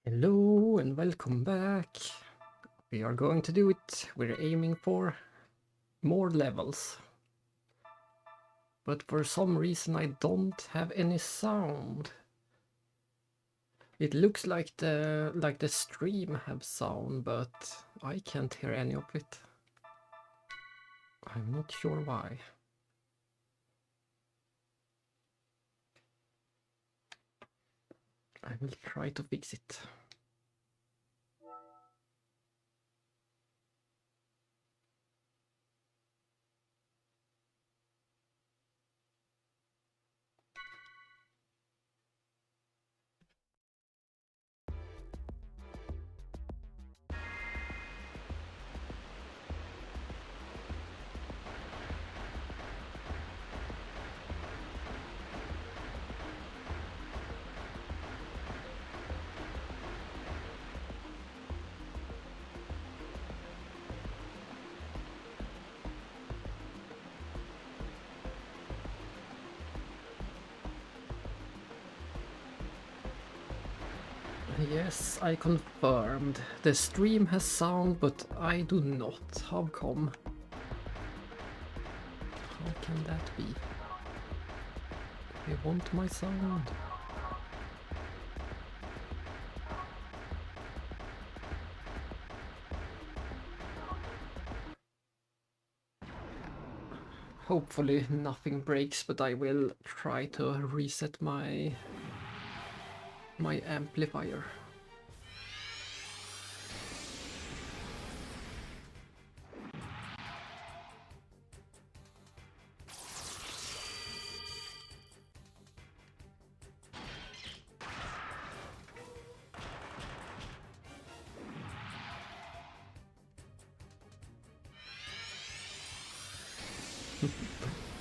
Hello and welcome back. We are going to do it. We're aiming for more levels. But for some reason I don't have any sound. It looks like the stream have sound, but I can't hear any of it. I'm not sure why. I will try to fix it. Yes, I confirmed. The stream has sound, but I do not. How come? How can that be? I want my sound. Hopefully nothing breaks, but I will try to reset my amplifier.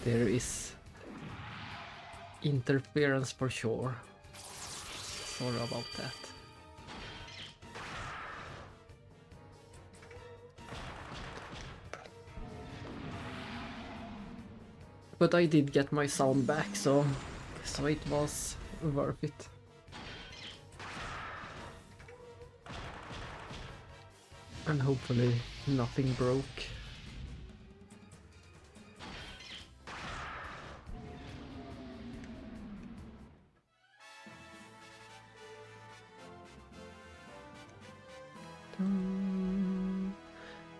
There is interference for sure. Sorry about that. But I did get my sound back, so it was worth it. And hopefully nothing broke.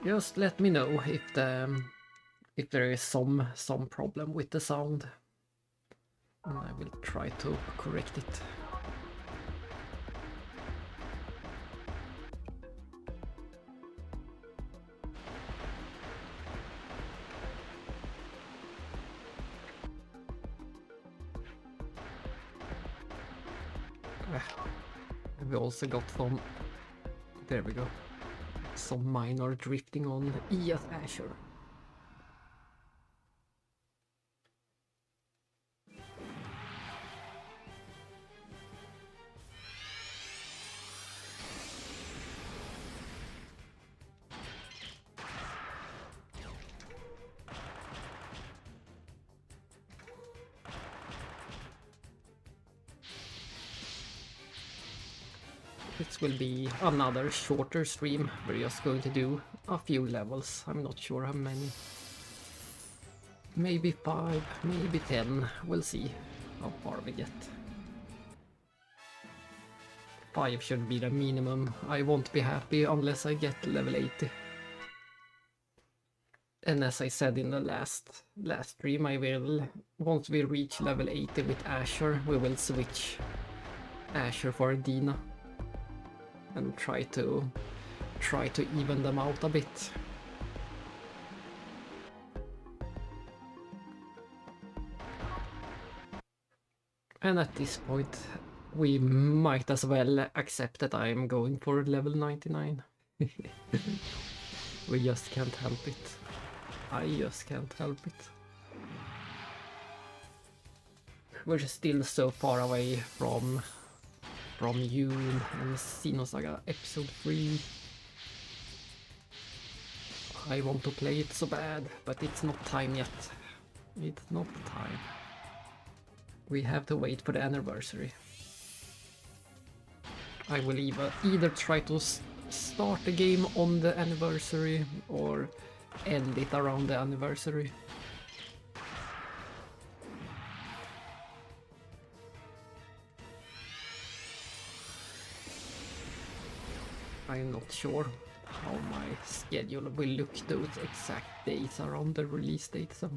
Just let me know if there is some problem with the sound, and I will try to correct it. We also got some, there we go, some minor drifting on ES Azure. This will be another shorter stream. We're just going to do a few levels. I'm not sure how many. Maybe 5, maybe 10. We'll see how far we get. 5 should be the minimum. I won't be happy unless I get level 80. And as I said in the last stream, I will, once we reach level 80 with Azure, we will switch Azure for Dina and try to even them out a bit. And at this point, we might as well accept that I'm going for level 99. We just can't help it. I just can't help it. We're still so far away from you and Xenosaga Episode 3. I want to play it so bad, but it's not time yet. It's not time. We have to wait for the anniversary. I will either try to start the game on the anniversary or end it around the anniversary. I'm not sure how my schedule will look those exact days around the release date, so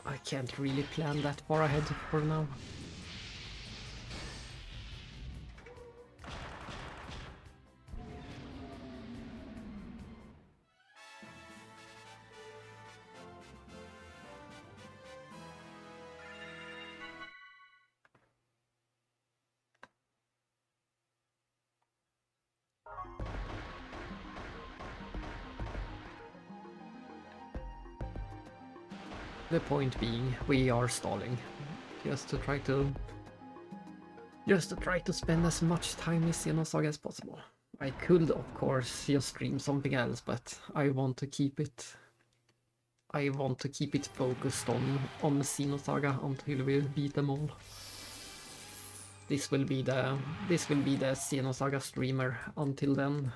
I can't really plan that far ahead for now. The point being, we are stalling, just to try to spend as much time in Xenosaga as possible. I could, of course, just stream something else, but I want to keep it. I want to keep it focused on Xenosaga until we beat them all. This will be the Xenosaga streamer until then.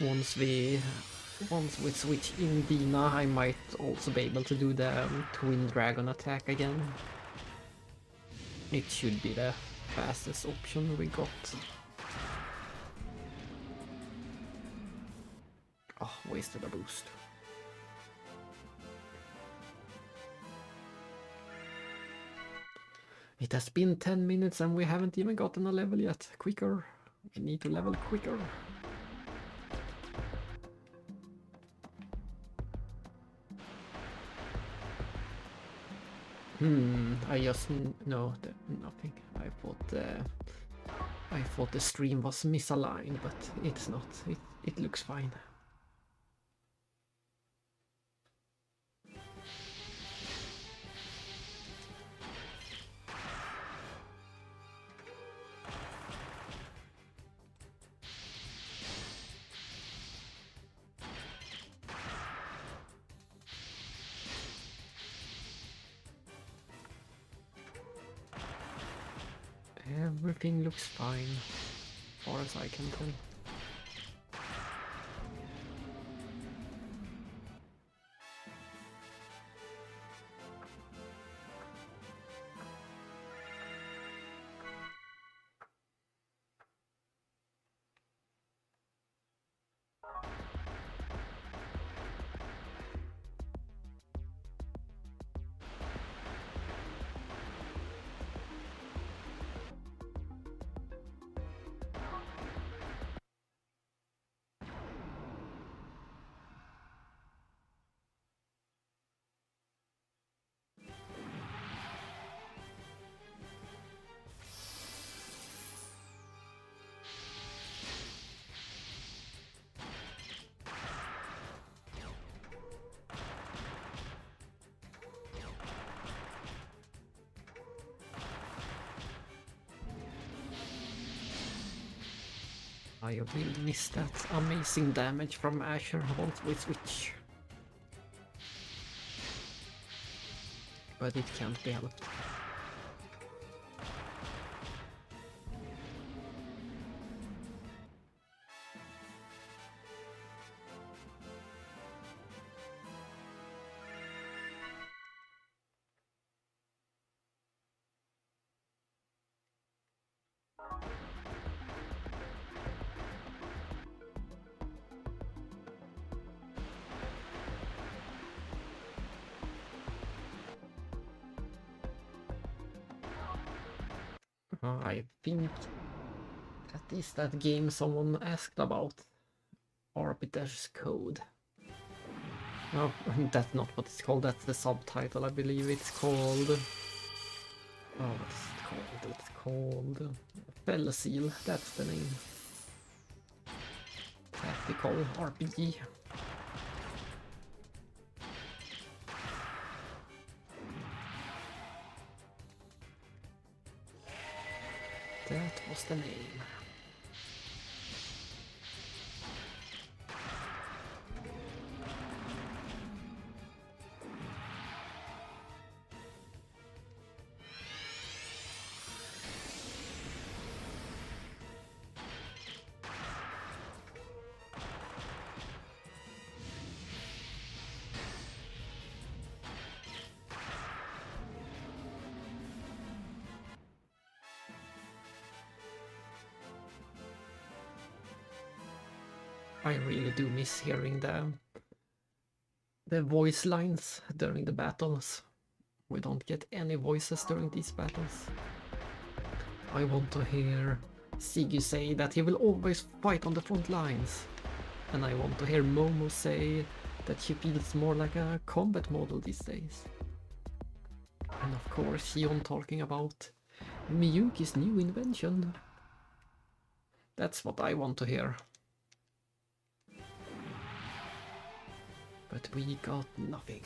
Once we switch in Dina, I might also be able to do the Twin Dragon attack again. It should be the fastest option we got. Oh, wasted a boost. It has been 10 minutes and we haven't even gotten a level yet. Quicker. We need to level quicker. I just no, nothing. I thought the stream was misaligned, but it's not. It looks fine. Everything looks fine, as far as I can tell. I will miss that amazing damage from Asher once we switch. But it can't be helped. I think that is that game someone asked about. Arbiter's Code. No, that's not what it's called, that's the subtitle. I believe it's called... Oh, what is it called? It's called... Fellseal, that's the name. Tactical RPG. That was the name. I really do miss hearing the voice lines during the battles. We don't get any voices during these battles. I want to hear Siggy say that he will always fight on the front lines. And I want to hear Momo say that she feels more like a combat model these days. And of course Shion talking about Miyuki's new invention. That's what I want to hear. But we got nothing.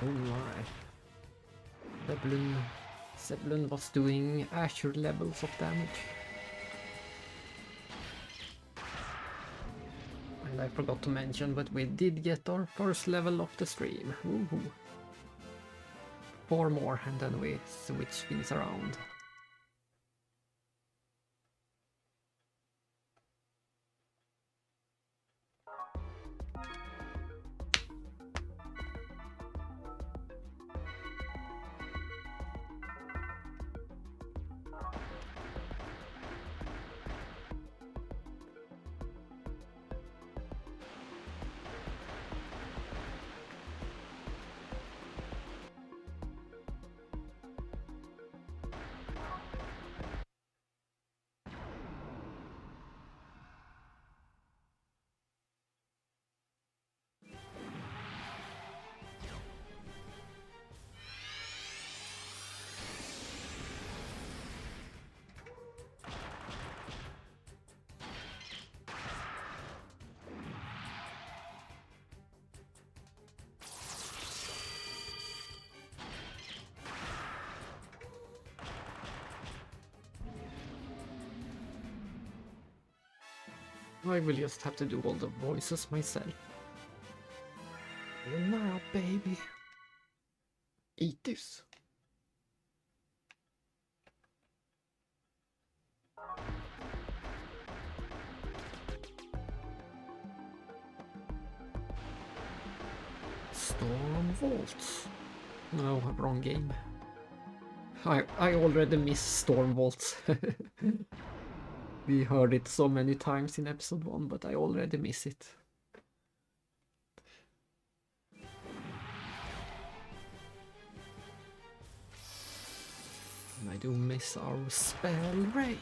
Oh my. Zeppelin was doing Asher levels of damage. And I forgot to mention, but we did get our first level of the stream. Woohoo. 4 more and then we switch things around. I will just have to do all the voices myself. Now, baby. Eat this. Storm Vaults. No, wrong game. I already miss Storm Vaults. We heard it so many times in episode 1, but I already miss it. And I do miss our spell ray.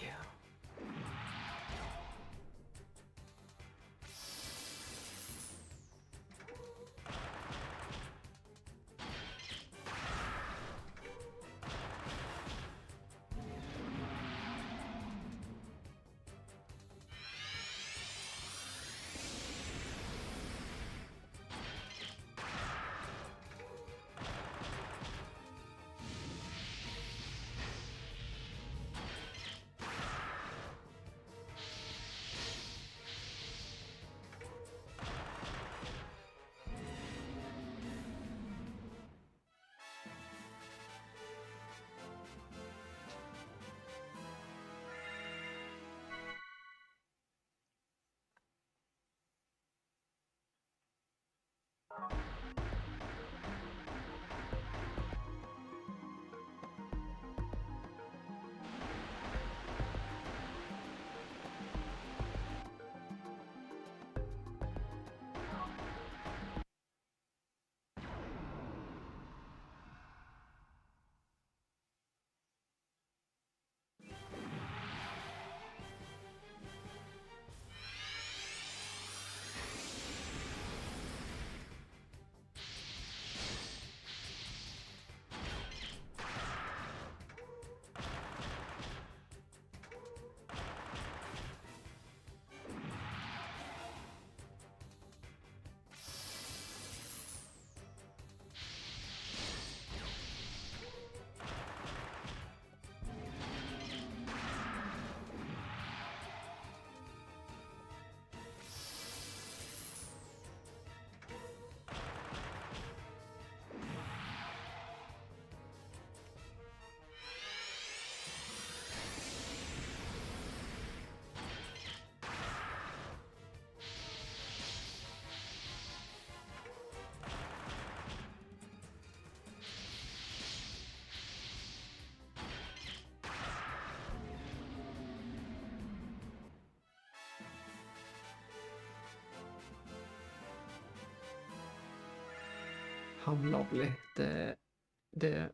How lovely. The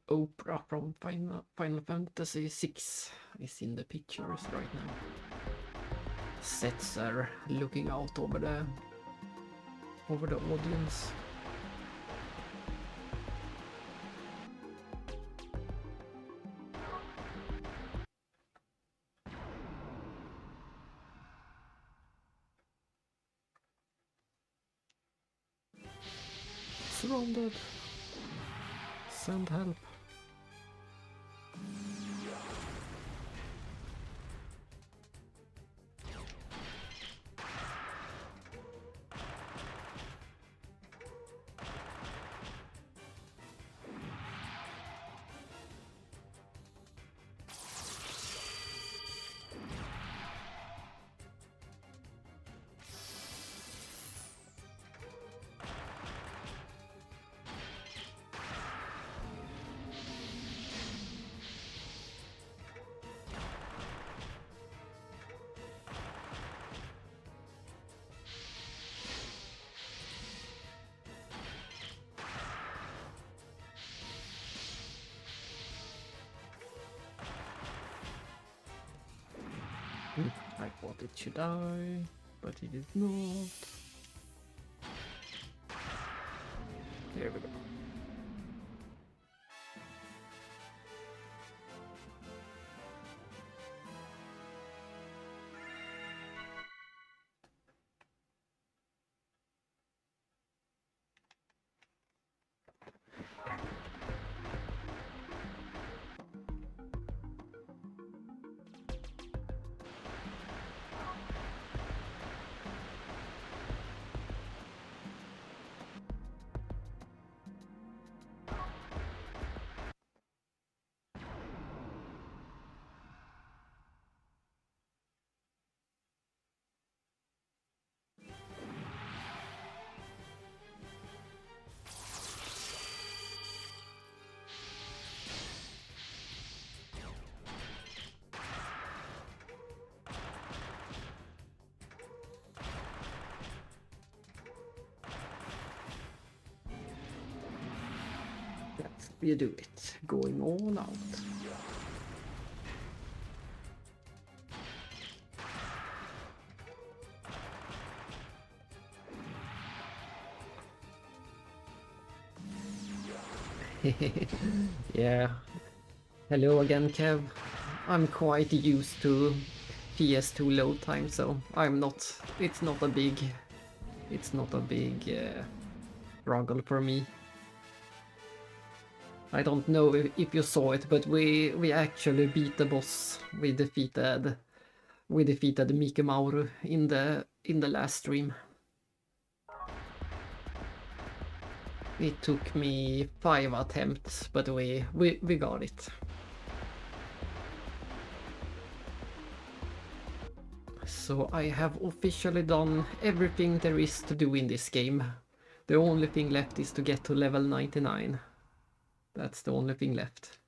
opera from Final Fantasy VI is in the pictures right now. Setzer looking out over the audience. Surrounded. Send help. I thought it should die, but it did not. Here we go. you do it. Going all out. Yeah. Hello again, Kev. I'm quite used to PS2 load time, so I'm not. It's not a big struggle for me. I don't know if you saw it, but we actually beat the boss. We defeated Mikemauru in the last stream. It took me 5 attempts, but we got it. So I have officially done everything there is to do in this game. The only thing left is to get to level 99. That's the only thing left.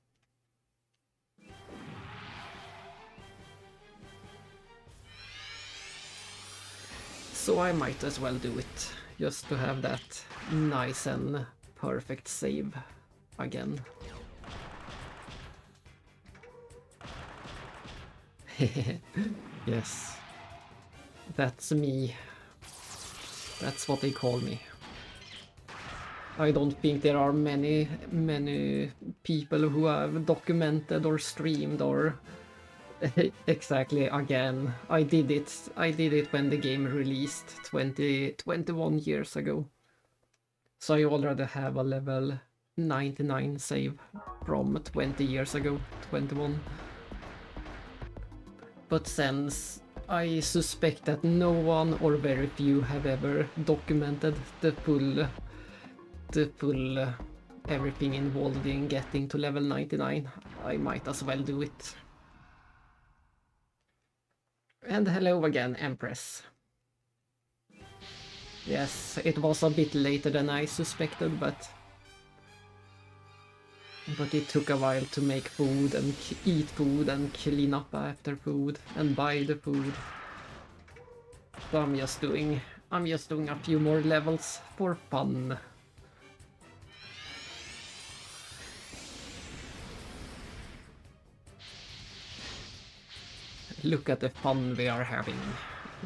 So I might as well do it, just to have that nice and perfect save again. Yes, that's me. That's what they call me. I don't think there are many people who have documented or streamed or exactly again. I did it when the game released 21 years ago. So I already have a level 99 save from 20 years ago, 21. But since I suspect that no one or very few have ever documented the full everything involved in getting to level 99, I might as well do it. And hello again, Empress. Yes, it was a bit later than I suspected, but it took a while to make food and eat food and clean up after food and buy the food. So I'm just doing a few more levels for fun. Look at the fun we are having,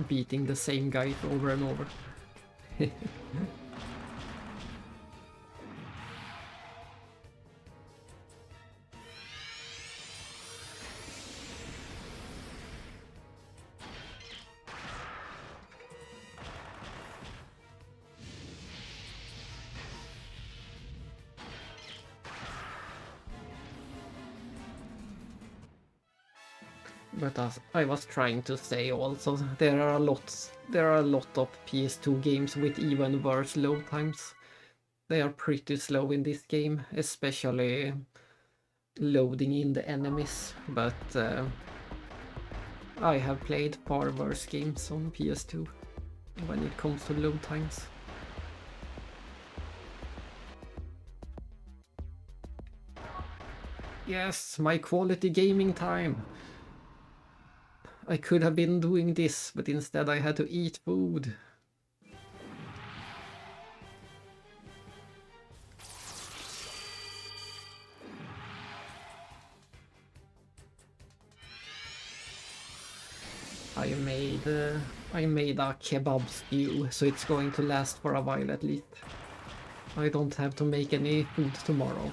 beating the same guy over and over. But as I was trying to say also, there are a lot of PS2 games with even worse load times. They are pretty slow in this game, especially loading in the enemies, but I have played far worse games on PS2 when it comes to load times. Yes, my quality gaming time! I could have been doing this, but instead I had to eat food. I made a kebab stew, so it's going to last for a while at least. I don't have to make any food tomorrow.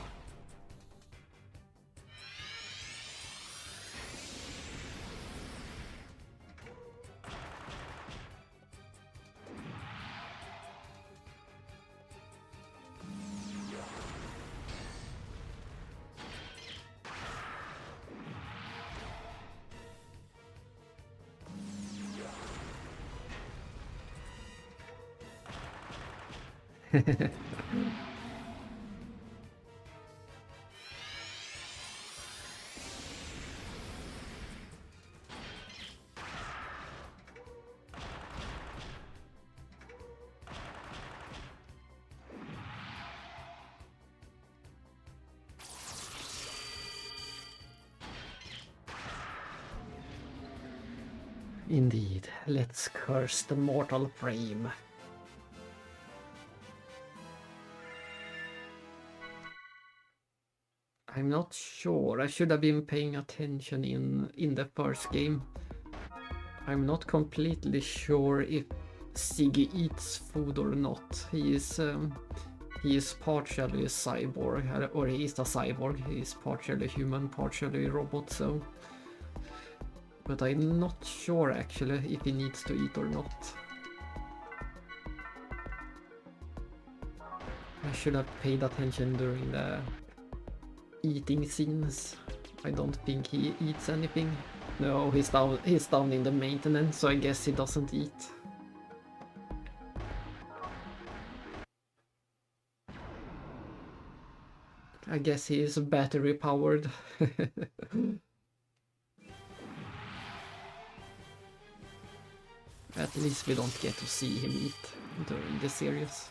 Indeed, let's curse the mortal frame. I'm not sure. I should have been paying attention in the first game. I'm not completely sure if Siggy eats food or not. He is partially a cyborg, or he is a cyborg. He is partially human, partially robot, so... But I'm not sure actually if he needs to eat or not. I should have paid attention during the eating scenes. I don't think he eats anything. No, he's down in the maintenance, so I guess he doesn't eat. I guess he is battery powered. At least we don't get to see him eat during the series.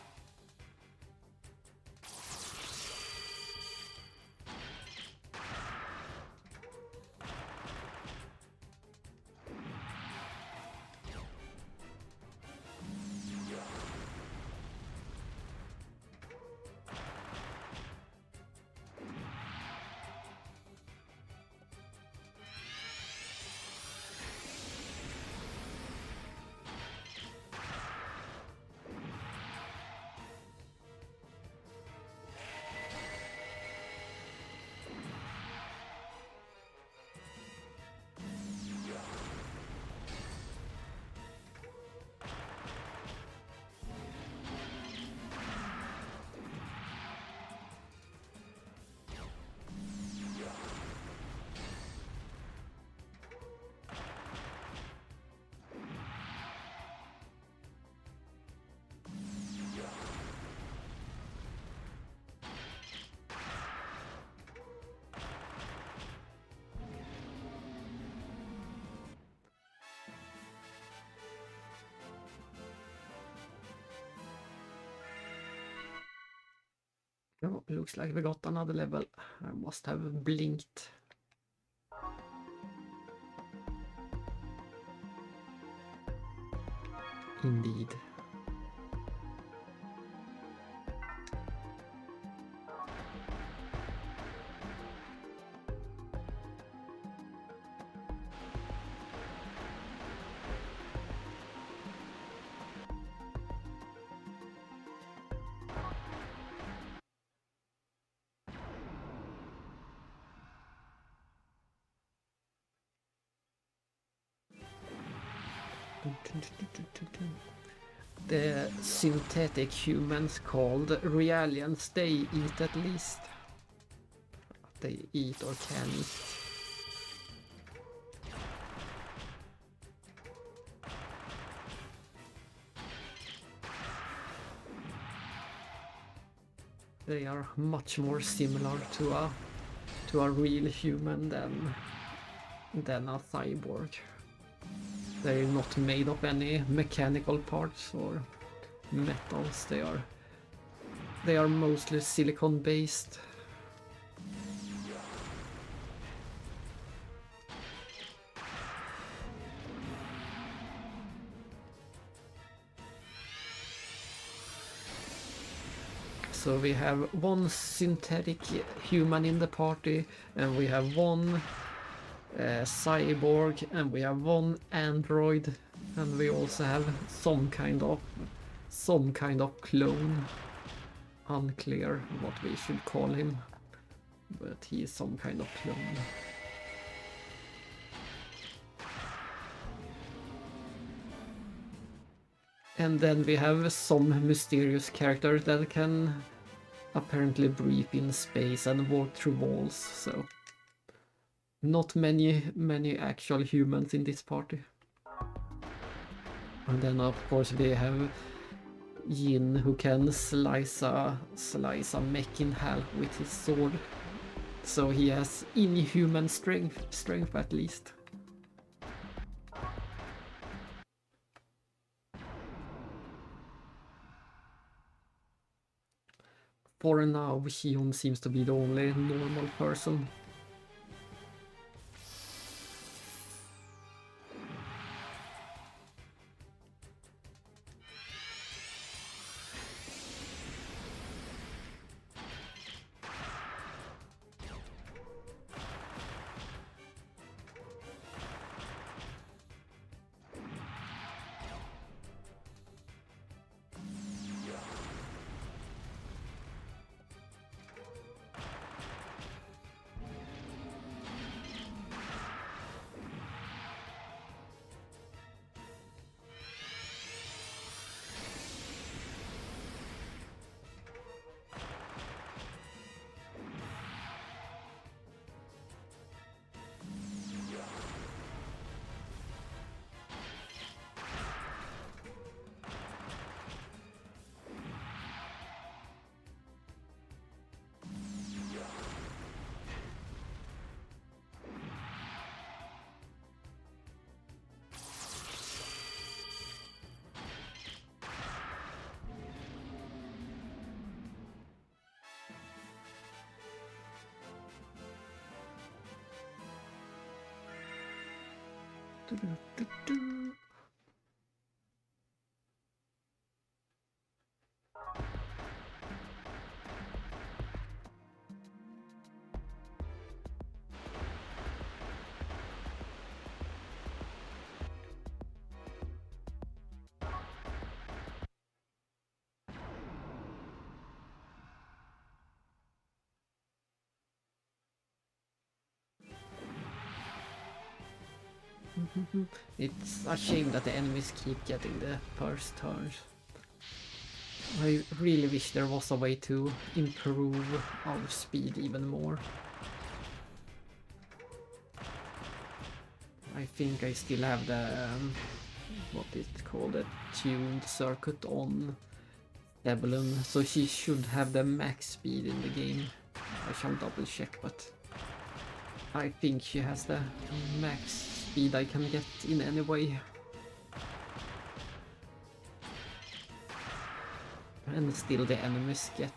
Oh, looks like we got another level. I must have blinked. Indeed. The synthetic humans called Realians, they eat at least. They eat or can eat. They are much more similar to a real human than a cyborg. They're not made of any mechanical parts or metals. They are mostly silicon based. So we have one synthetic human in the party, and we have one cyborg, and we have one android, and we also have some kind of clone. Unclear what we should call him, but he is some kind of clone. And then we have some mysterious character that can apparently breathe in space and walk through walls, so not many actual humans in this party. And then of course we have Jin, who can slice a mech in half with his sword. So he has inhuman strength at least. For now, Xion seems to be the only normal person. It's a shame that the enemies keep getting the first turns. I really wish there was a way to improve our speed even more. I think I still have the, what is it called, the tuned circuit on Evelyn, so she should have the max speed in the game. I shall double check, but I think she has the max speed I can get in any way. And still the enemies get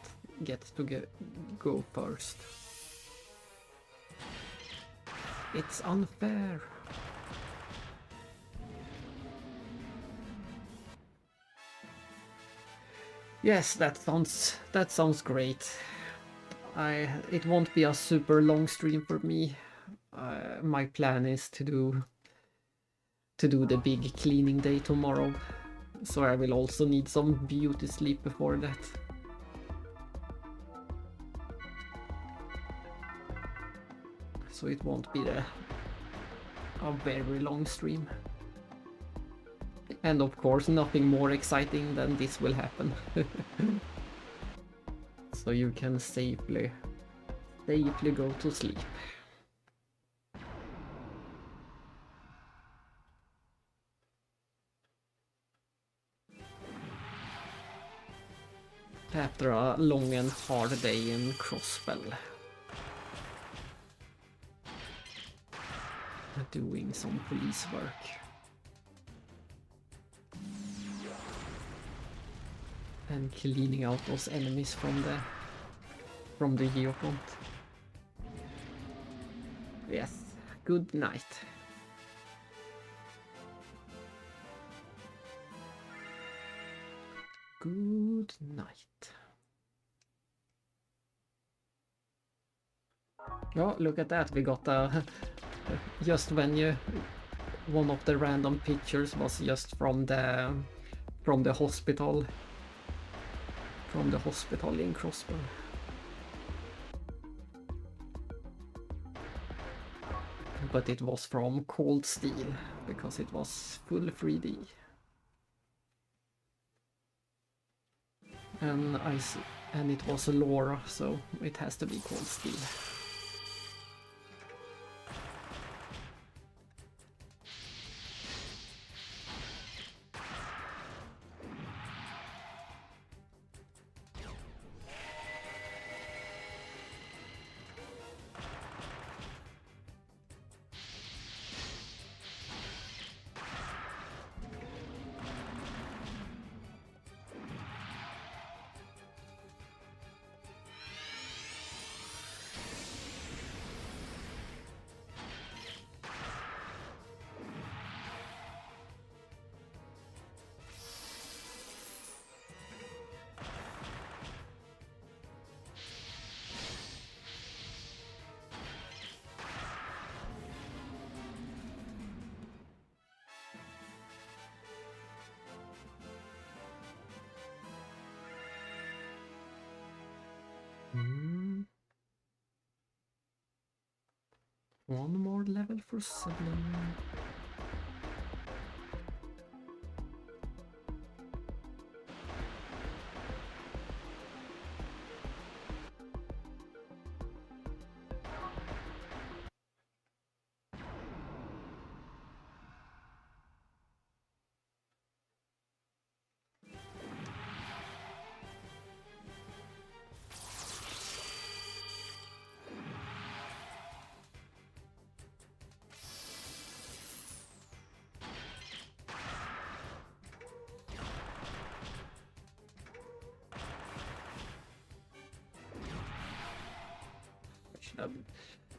to go first. It's unfair. Yes, that sounds great. It won't be a super long stream for me. My plan is to do the big cleaning day tomorrow, so I will also need some beauty sleep before that. So it won't be a very long stream. And of course, nothing more exciting than this will happen. So you can safely go to sleep. After a long and hard day in Crossfell. Doing some police work. And cleaning out those enemies from the geofront. Yes, good night. Good night. Oh, look at that, we got just when one of the random pictures was just from the hospital. From the hospital in Crossfell. But it was from Cold Steel, because it was full 3D. And it was Laura, so it has to be Cold Steel. One more level for Seven.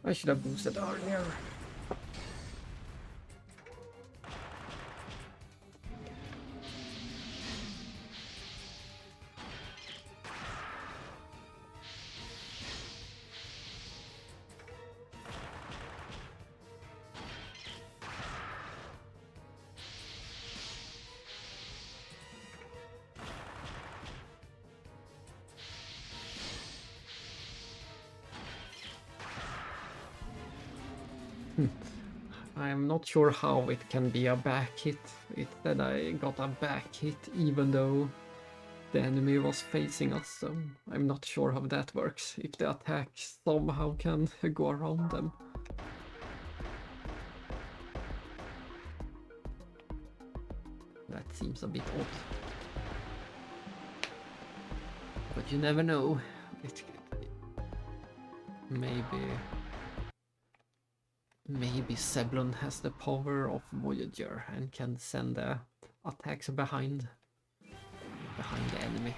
I should have boosted earlier. I'm not sure how it can be a back hit. It said I got a back hit even though the enemy was facing us, so I'm not sure how that works. If the attack somehow can go around them. That seems a bit odd. But you never know. Maybe Seblon has the power of Voyager and can send the attacks behind the enemy.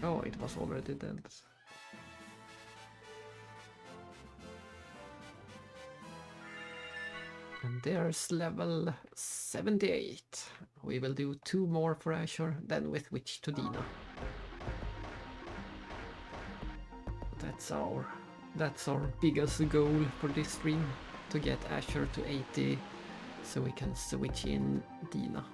Oh, it was already dead. And there's level 78. We will do 2 more for Azure, then we switch to Dina. That's our biggest goal for this stream, to get Azure to 80 so we can switch in Dina.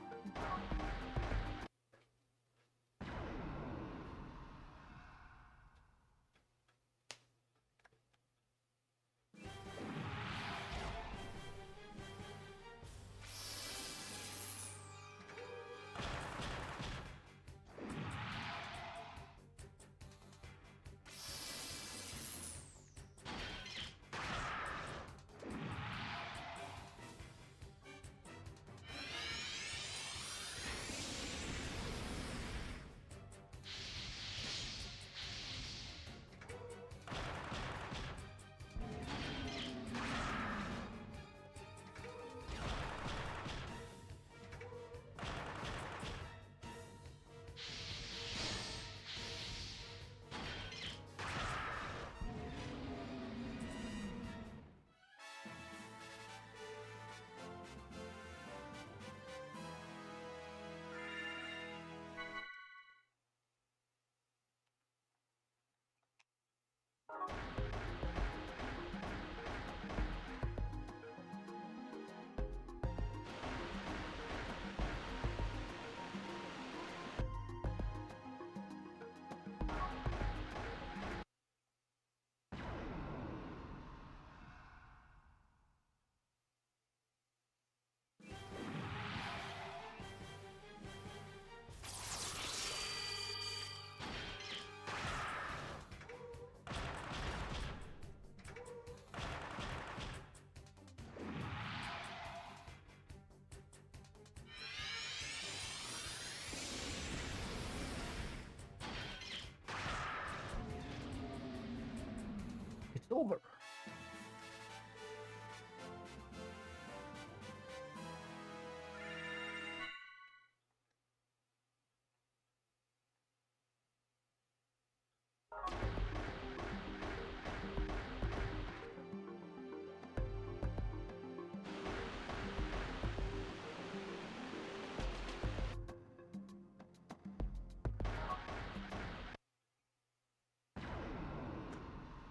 It's over.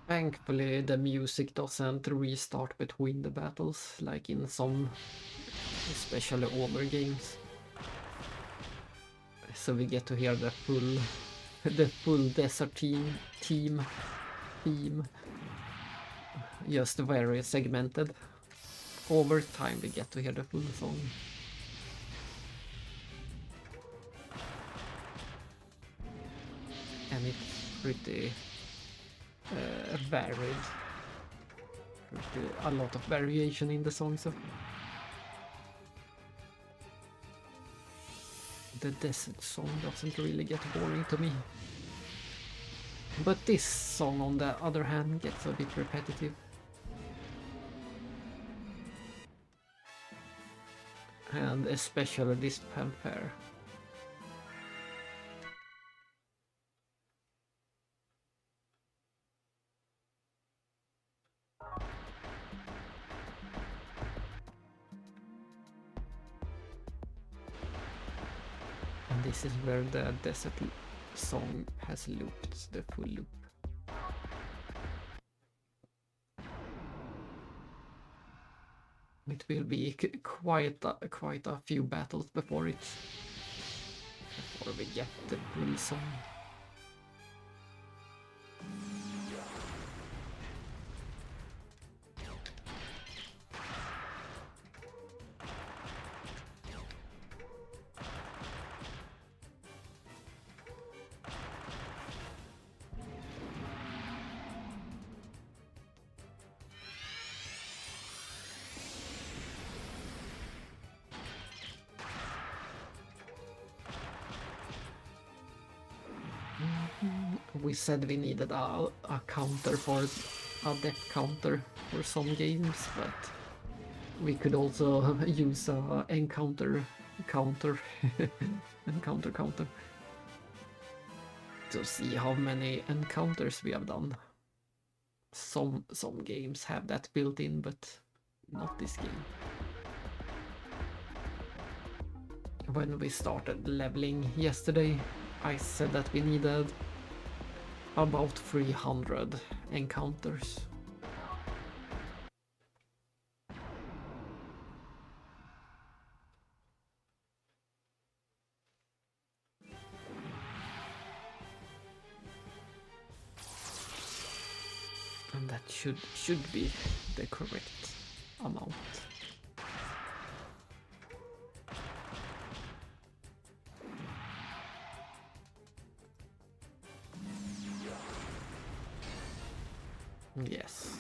Thankfully, the music doesn't restart between the battles, like in some, especially older games. So we get to hear the full desert team theme, just very segmented. Over time, we get to hear the full song. And it's pretty varied. A lot of variation in the song, so the desert song doesn't really get boring to me. But this song, on the other hand, gets a bit repetitive. and especially this fanfare. And this is where the desert song has looped, the full loop. It will be quite a few battles before we get the full song. We said we needed a counter for a death counter for some games, but we could also use a encounter counter counter to see how many encounters we have done. Some games have that built in, but not this game. When we started leveling yesterday, I said that we needed about 300 encounters. And that should be the correct amount. Yes.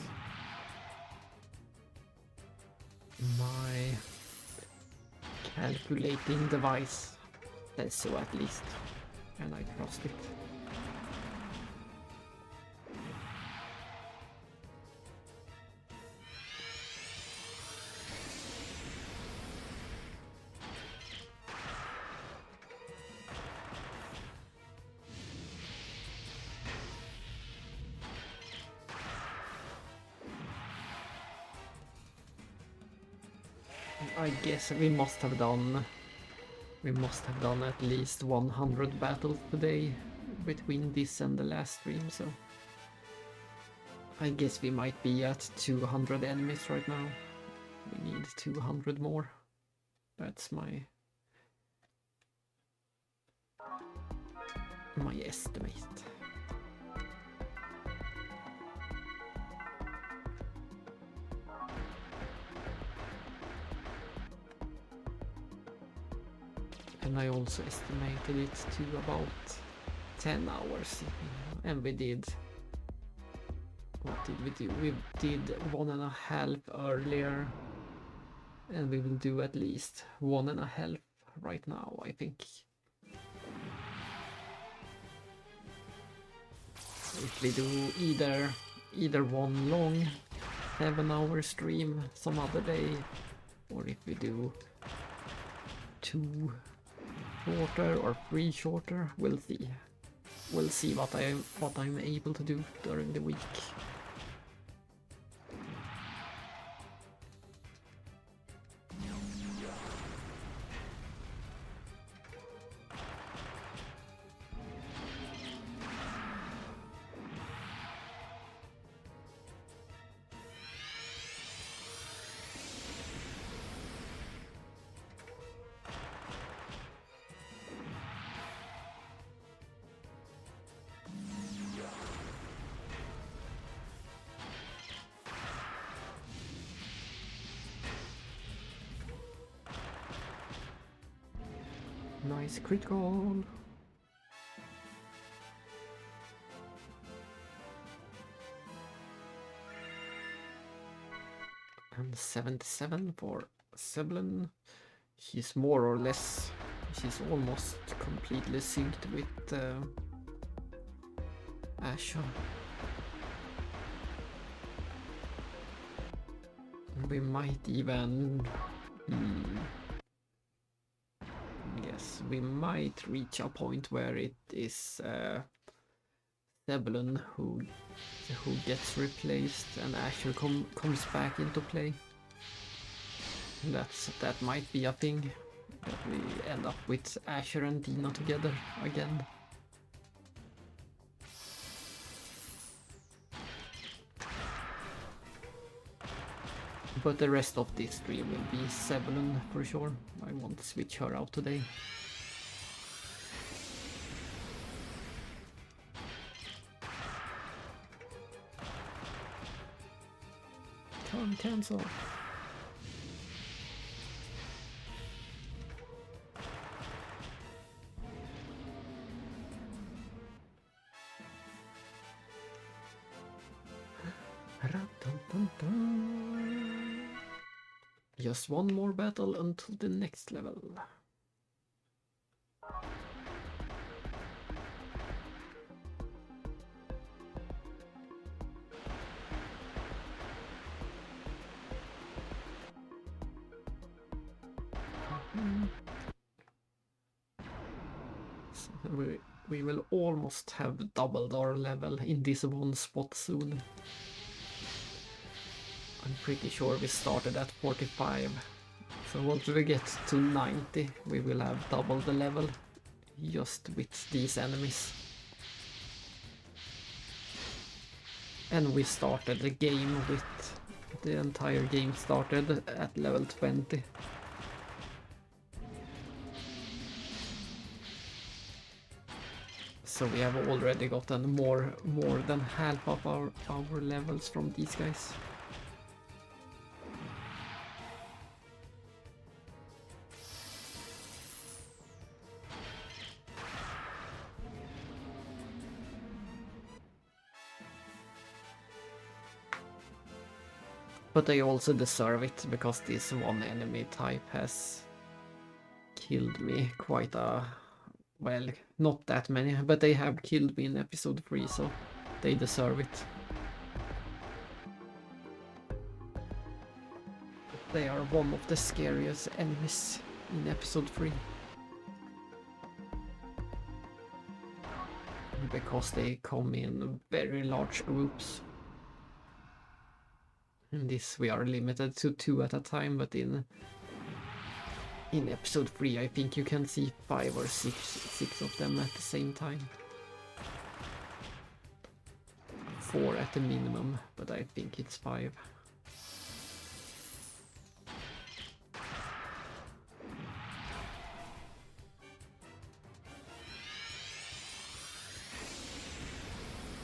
My calculating device says so at least, and I trust it. I guess we must have done at least 100 battles today between this and the last stream, so I guess we might be at 200 enemies right now. We need 200 more. That's my estimate. And I also estimated it to about 10 hours. And we did... What did we do? We did 1.5 earlier. And we will do at least 1.5 right now, I think. If we do either one long 7-hour stream some other day, or if we do 2 shorter or 3 shorter, we'll see. We'll see what I'm able to do during the week. Nice critical. And 77 for Seblin. He's more or less, he's almost completely synced with Asha. We might even we might reach a point where it is Zebulon who gets replaced and Asher comes back into play. That might be a thing, that we end up with Asher and Dina together again. But the rest of this stream will be Zebulon for sure. I won't switch her out today. Turn cancel. Just one more battle until the next level. So we will almost have doubled our level in this one spot soon. I'm pretty sure we started at 45, so once we get to 90 we will have double the level just with these enemies. And we started the game with the entire game started at level 20. So we have already gotten more than half of our levels from these guys. But they also deserve it, because this one enemy type has killed me quite a... well, not that many, but they have killed me in episode 3, so they deserve it. They are one of the scariest enemies in episode 3. Because they come in very large groups. In this we are limited to 2 at a time, but in episode 3 I think you can see 5 or 6 of them at the same time. 4 at the minimum, but I think it's 5.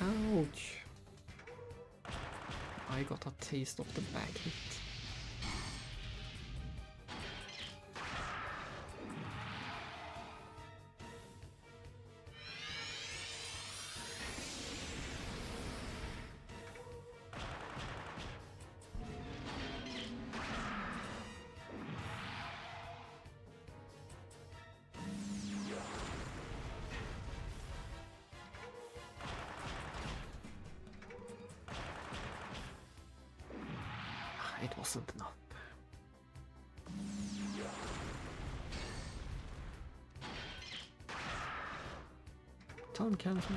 Ouch! I got a taste of the back hit. It wasn't enough. Turn cancel.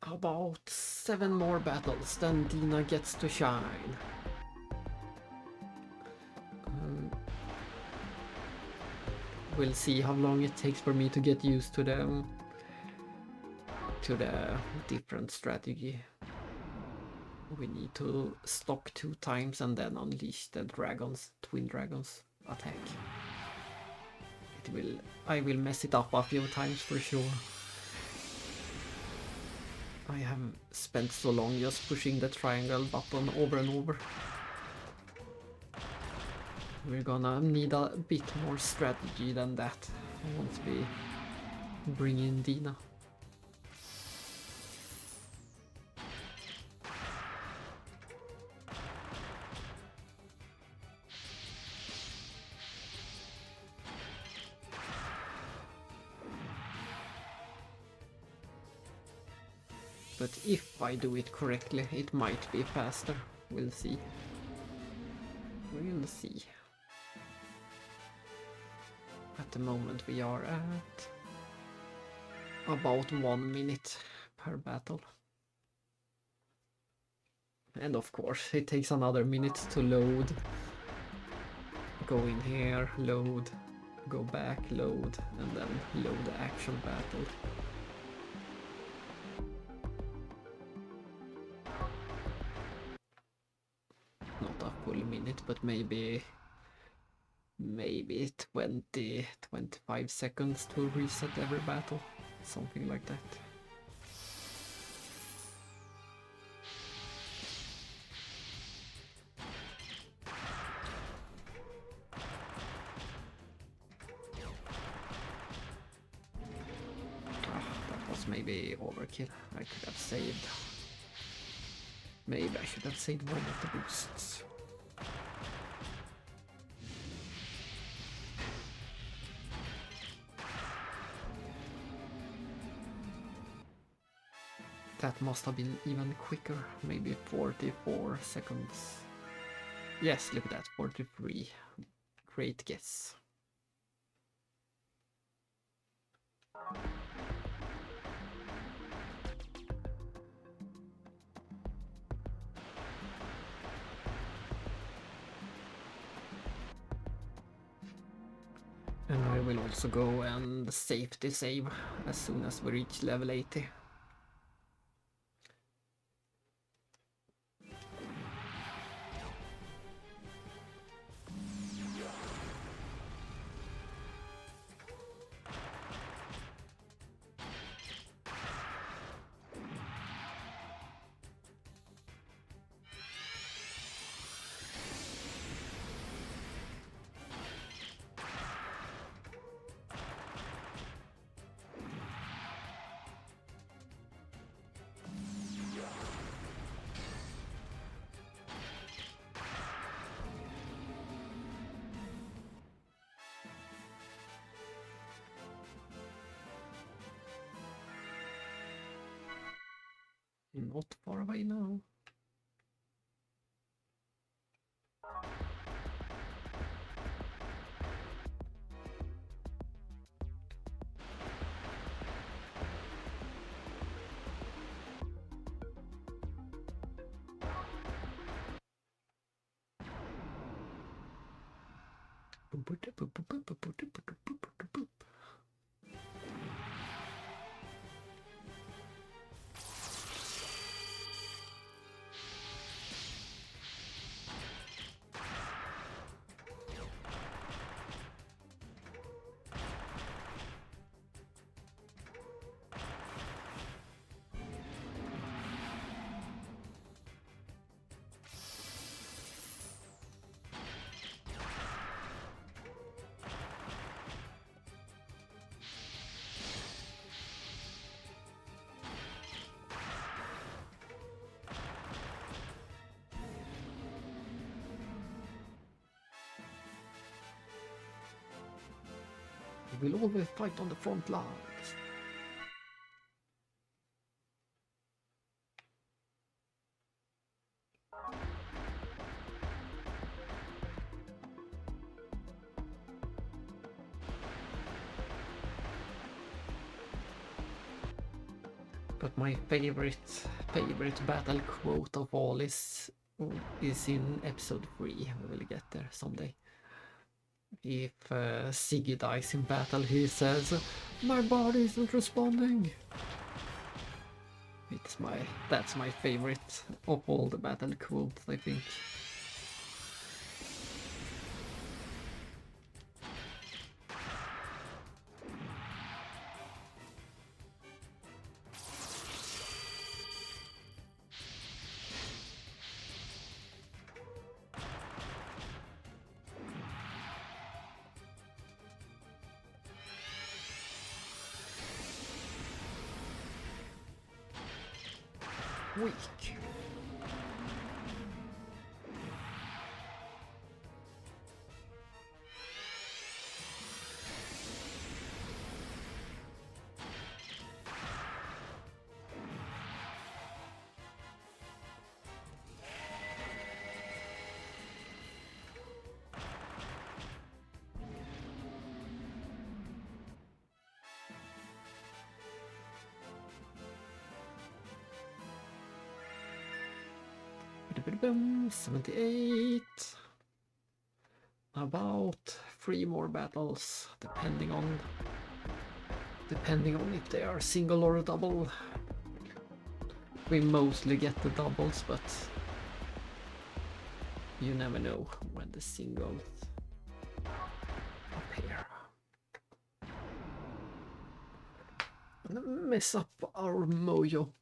About 7 more battles, then Dina gets to shine. We'll see how long it takes for me to get used to the different strategy. We need to stock 2 times and then unleash the twin dragons attack. I will mess it up a few times for sure. I have spent so long just pushing the triangle button over and over. We're gonna need a bit more strategy than that once we bring in Dina. But if I do it correctly, it might be faster. We'll see. We'll see. At the moment we are at about 1 minute per battle. And of course it takes another minute to load. Go in here, load, go back, load, and then load the actual battle. Not a full minute, but maybe 20-25 seconds to reset every battle, something like that. That was maybe overkill. I could have saved. Maybe I should have saved one of the boosts. That must have been even quicker, maybe 44 seconds. Yes, look at that, 43. Great guess. And I will also go and safety save as soon as we reach level 80. Not far away now. We'll always fight on the front lines. But my favorite battle quote of all is in episode 3. We will get there someday. If Siggy dies in battle, he says, "My body isn't responding." That's my favorite of all the battle quotes, I think. Weak. 78. About 3 more battles, depending on if they are single or double. We mostly get the doubles, but you never know when the singles appear. Mess up our mojo.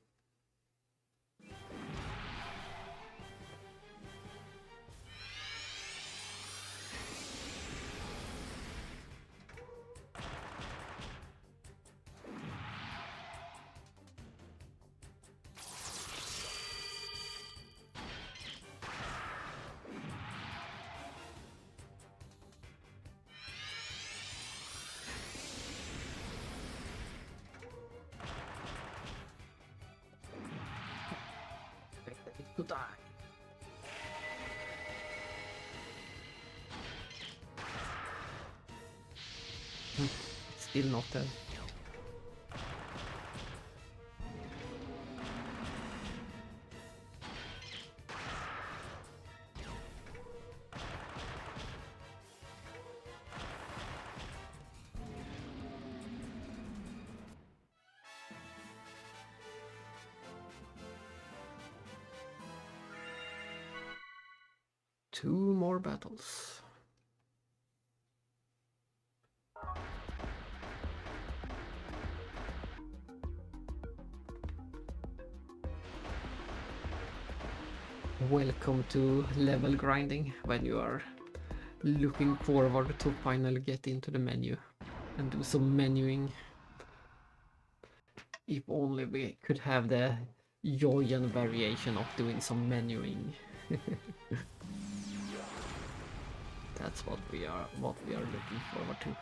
To die. Still not dead. Two more battles. Welcome to level grinding, when you are looking forward to finally get into the menu and do some menuing. If only we could have the joy and variation of doing some menuing. That's what we are looking forward to.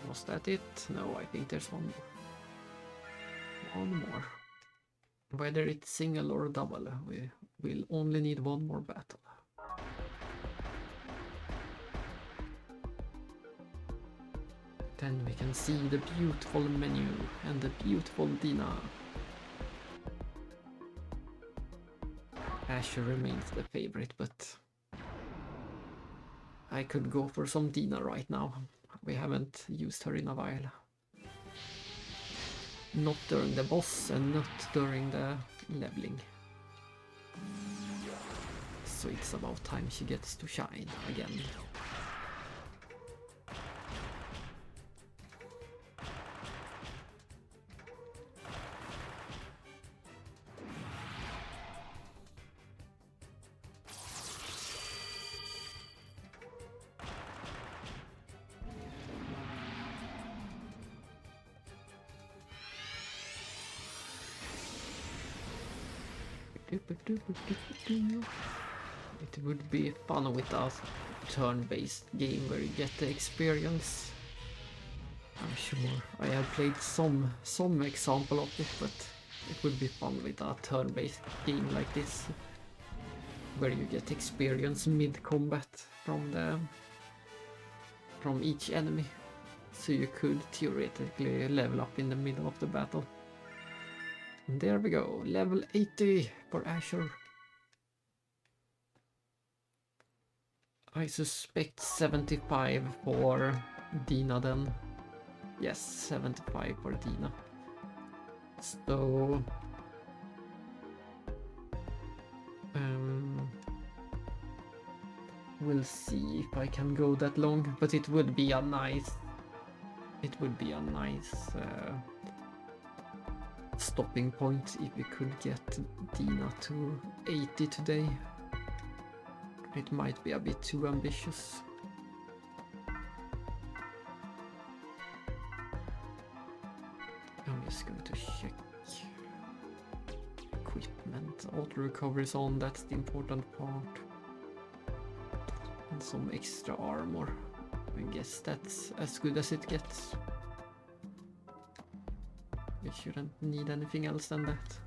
Was that it? No, I think there's one more. One more. Whether it's single or double, we will only need one more battle. Then we can see the beautiful menu and the beautiful Dina. Asher remains the favorite, but I could go for some Dina right now. We haven't used her in a while. Not during the boss and not during the leveling. So it's about time she gets to shine again. It would be fun with a turn-based game where you get the experience. I'm sure I have played some example of it, but it would be fun with a turn-based game like this, where you get experience mid-combat from each enemy, so you could theoretically level up in the middle of the battle. And there we go, level 80 for Asher. I suspect 75 for Dina then. Yes, 75 for Dina. So We'll see if I can go that long, but it would be a nice... It would be a nice stopping point if we could get Dina to 80 today. It might be a bit too ambitious. I'm just going to check equipment. Auto recovery is on, that's the important part. And some extra armor. I guess that's as good as it gets. We shouldn't need anything else than that.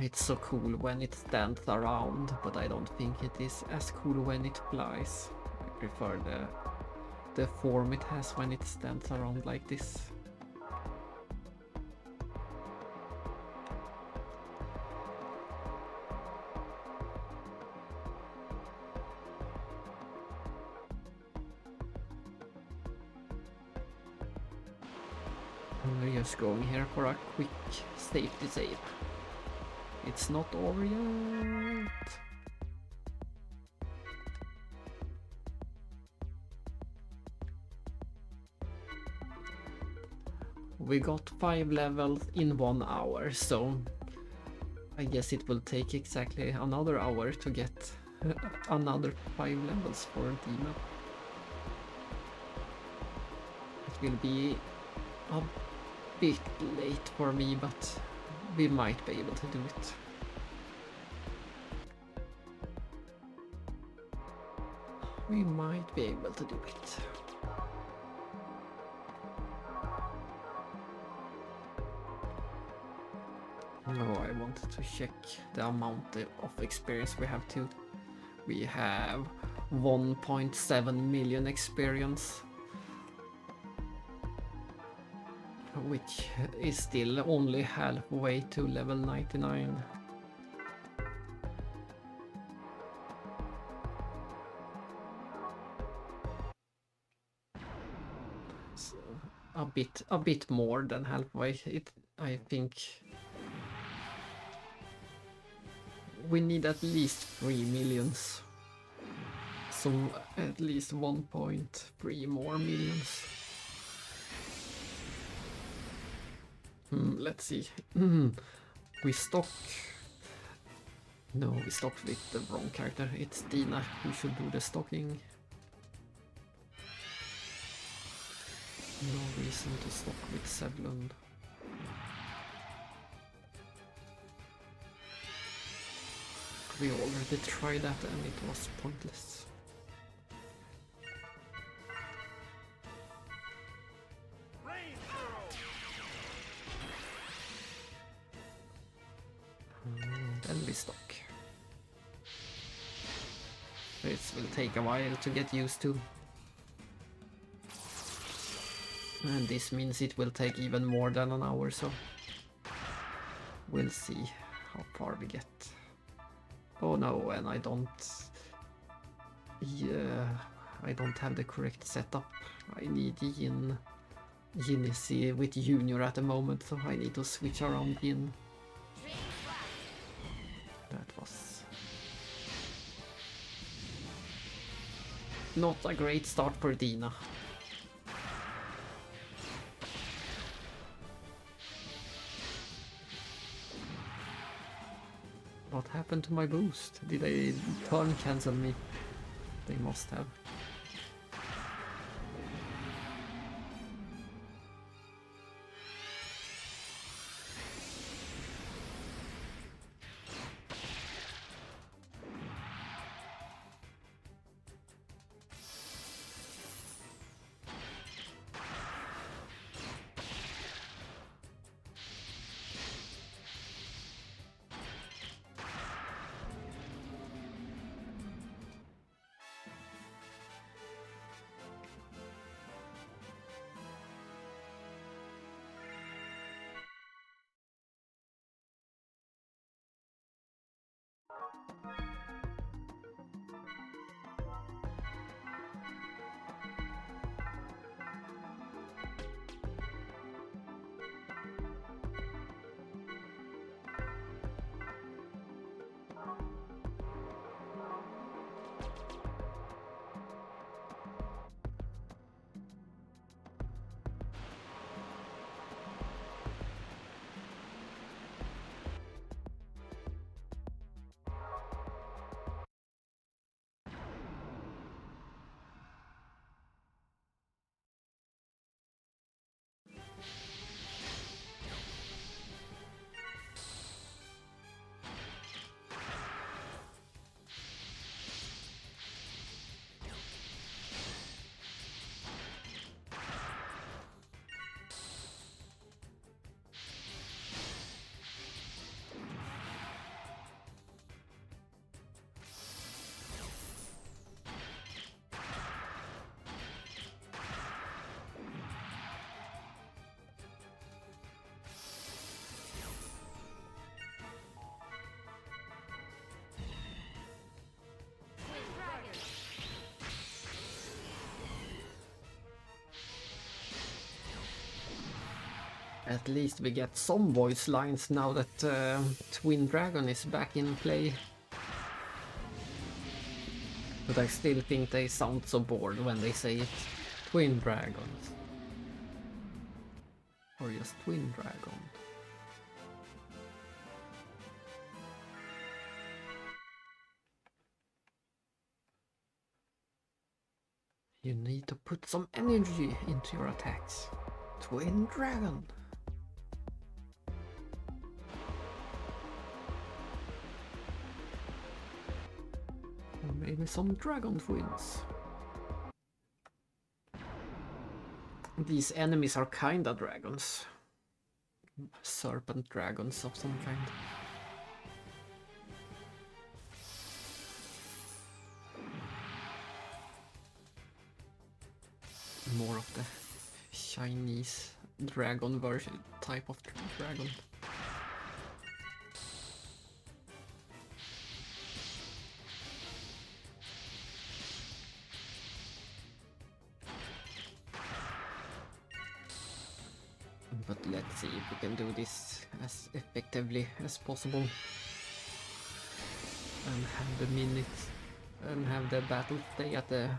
It's so cool when it stands around, but I don't think it is as cool when it flies. I prefer the form it has when it stands around like this. We're just going here for a quick safety save. It's not over yet. We got 5 levels in 1 hour, so I guess it will take exactly another hour to get another 5 levels for Dina. It will be a bit late for me, but we might be able to do it. We might be able to do it. No, I wanted to check the amount of experience we have too. We have 1.7 million experience, which is still only halfway to level 99. So a bit more than halfway. I think we need at least 3 millions. So at least 1.3 more millions. Let's see. We stock... No, we stocked with the wrong character. It's Dina who should do the stocking. No reason to stock with Sevlund. We already tried that and it was pointless. Then we stock. This will take a while to get used to. And this means it will take even more than an hour, so we'll see how far we get. Oh no, and I don't... Yeah, I don't have the correct setup. I need Yin. Yin is with Junior at the moment, so I need to switch around Yin. That was... not a great start for Dina. What happened to my boost? Did they turn cancel me? They must have. At least we get some voice lines now that Twin Dragon is back in play. But I still think they sound so bored when they say it. Twin Dragons. Or just Twin Dragon. You need to put some energy into your attacks. Twin Dragon. Or maybe some Dragon Twins. These enemies are kinda dragons. Serpent dragons of some kind. More of the Chinese dragon version type of dragon. But let's see if we can do this as effectively as possible. And have the minutes and have the battle stay at the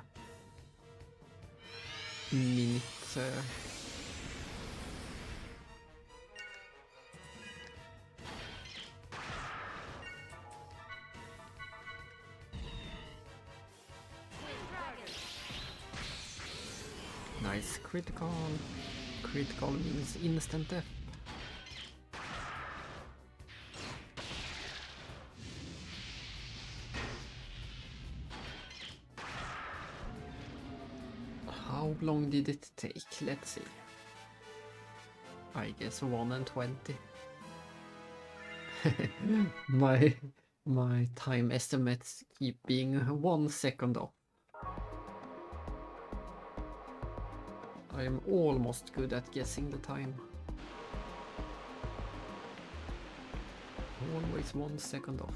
minute. Nice critical. Critical means instant death. How long did it take? Let's see. I guess 1 and 20. my time estimates keep being 1 second off. I am almost good at guessing the time. Always 1 second off.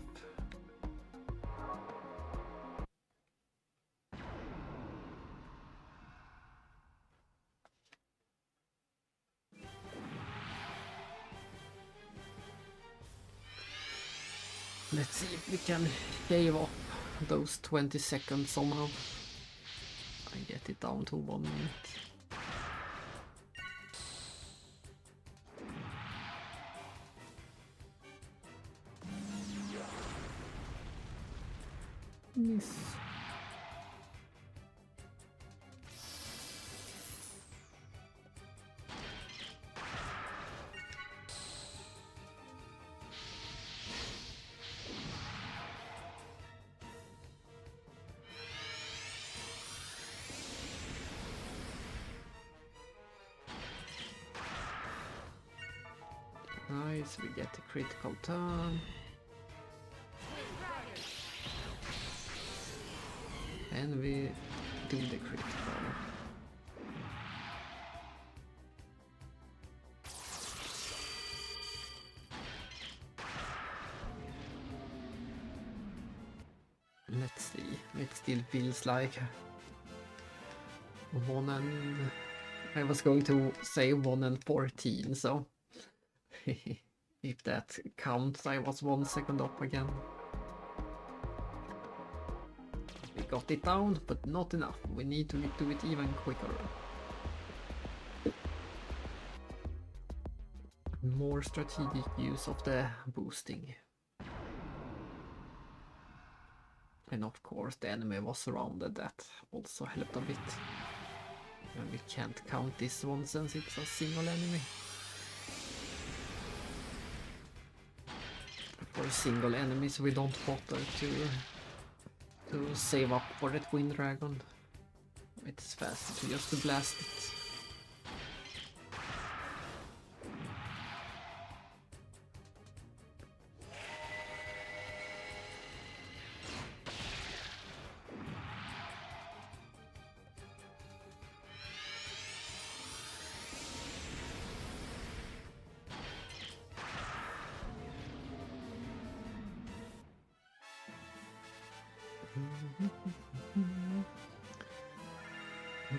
Let's see if we can shave off those 20 seconds somehow. I get it down to 1 minute. Miss. Nice, we get a critical turn. And we do the critical. Let's see, it still feels like 1 and... I was going to say 1 and 14, so... if that counts, I was 1 second up again. We got it down, but not enough. We need to do it even quicker. More strategic use of the boosting. And of course the enemy was surrounded, that also helped a bit. And we can't count this one since it's a single enemy. For single enemies we don't bother to save up for the Twin Dragon. It's faster to just blast it.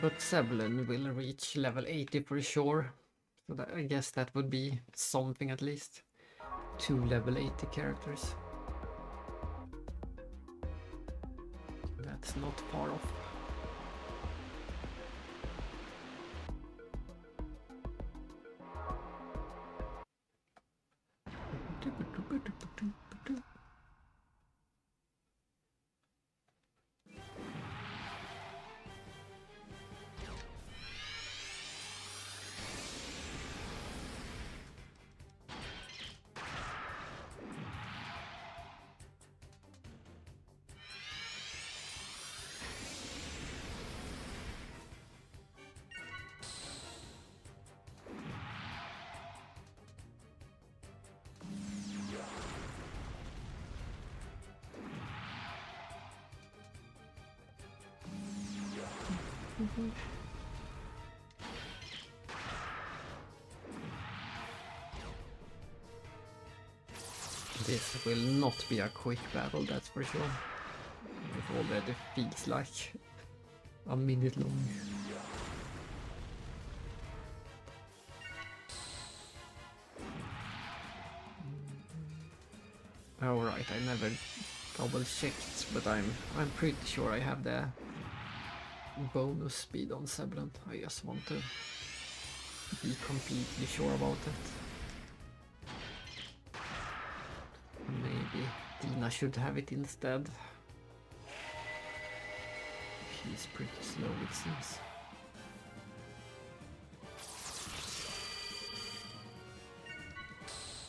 But Zeppelin will reach level 80 for sure, So that, I guess that would be something at least. 2 level 80 characters. That's not far off. This will not be a quick battle, that's for sure. It already feels like a minute long. Alright, I never double checked, but I'm pretty sure I have the bonus speed on Seblan. I just want to be completely sure about that. Maybe Dina should have it instead. He's pretty slow, it seems.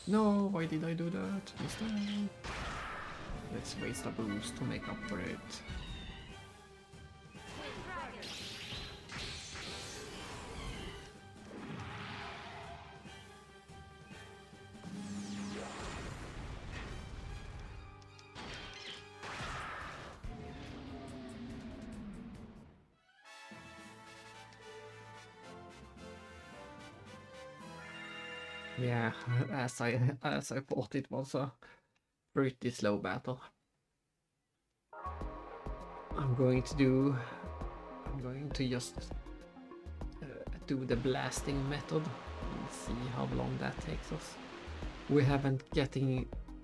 No, why did I do that? Instead, let's waste a boost to make up for it. Yeah, as I thought, it was a pretty slow battle. I'm going to just do the blasting method and see how long that takes us. We haven't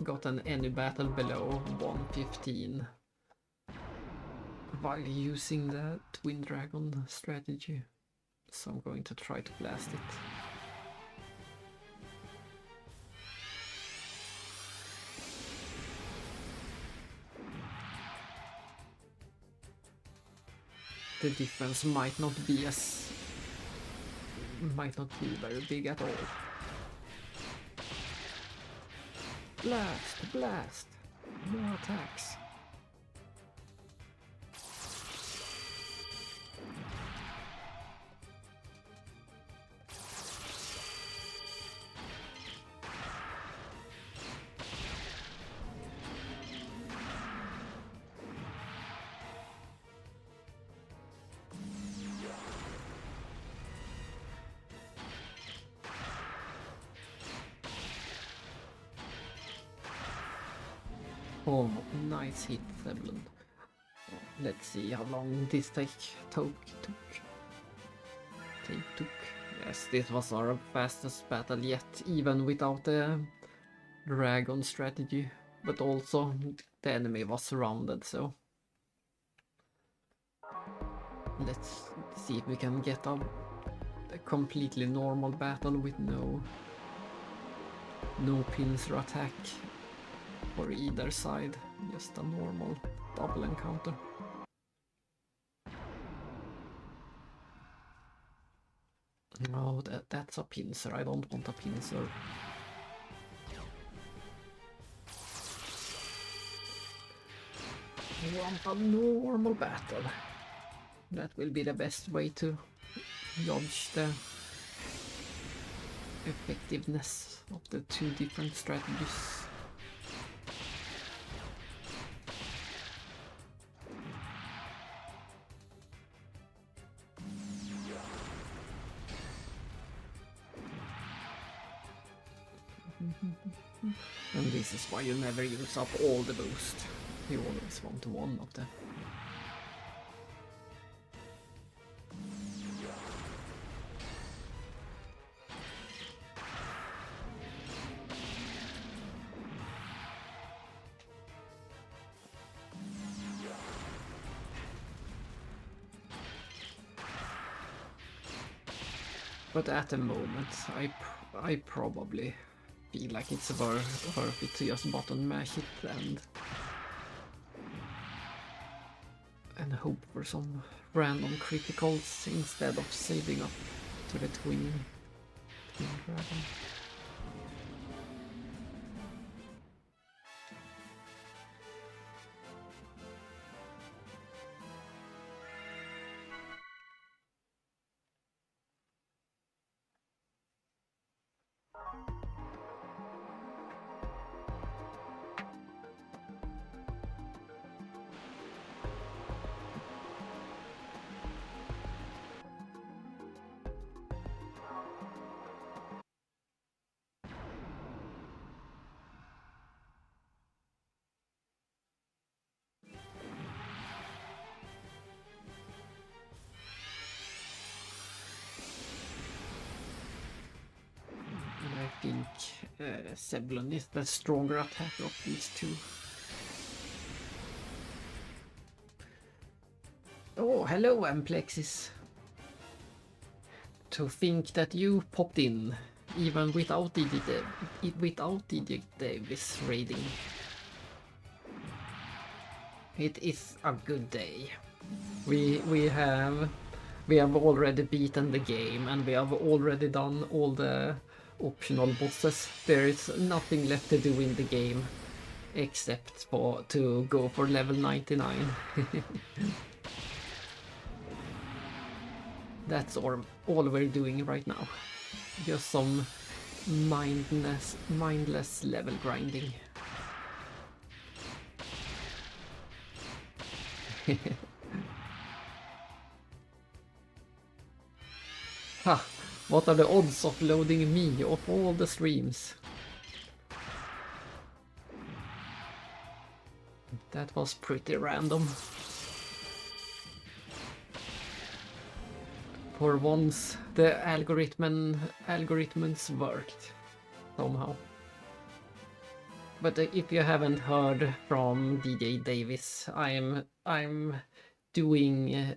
gotten any battle below 115 while using the Twin Dragon strategy, so I'm going to try to blast it. The difference might not be very big at all. Blast, blast, more attacks. Oh, nice hit, Seblan. Let's see how long this took. Yes, this was our fastest battle yet, even without the dragon strategy. But also, the enemy was surrounded, so... Let's see if we can get a completely normal battle with no pincer attack for either side, just a normal double encounter. No, that's a pincer. I don't want a pincer. I want a normal battle. That will be the best way to judge the effectiveness of the two different strategies. And this is why you never use up all the boost. You always want one of them. But at the moment, I probably feel like it's worth it to just button mash it and hope for some random criticals instead of saving up to the twin dragon. I think Seblon is the stronger attacker of these two. Oh, hello, Amplexis. To think that you popped in, even without DJ Davis raiding. It is a good day. We have already beaten the game, and we have already done all the optional bosses. There is nothing left to do in the game except to go for level 99. That's all we're doing right now. Just some mindless level grinding. Ha! What are the odds of loading me off all the streams? That was pretty random. For once, the algorithms worked somehow. But if you haven't heard from DJ Davis, I'm doing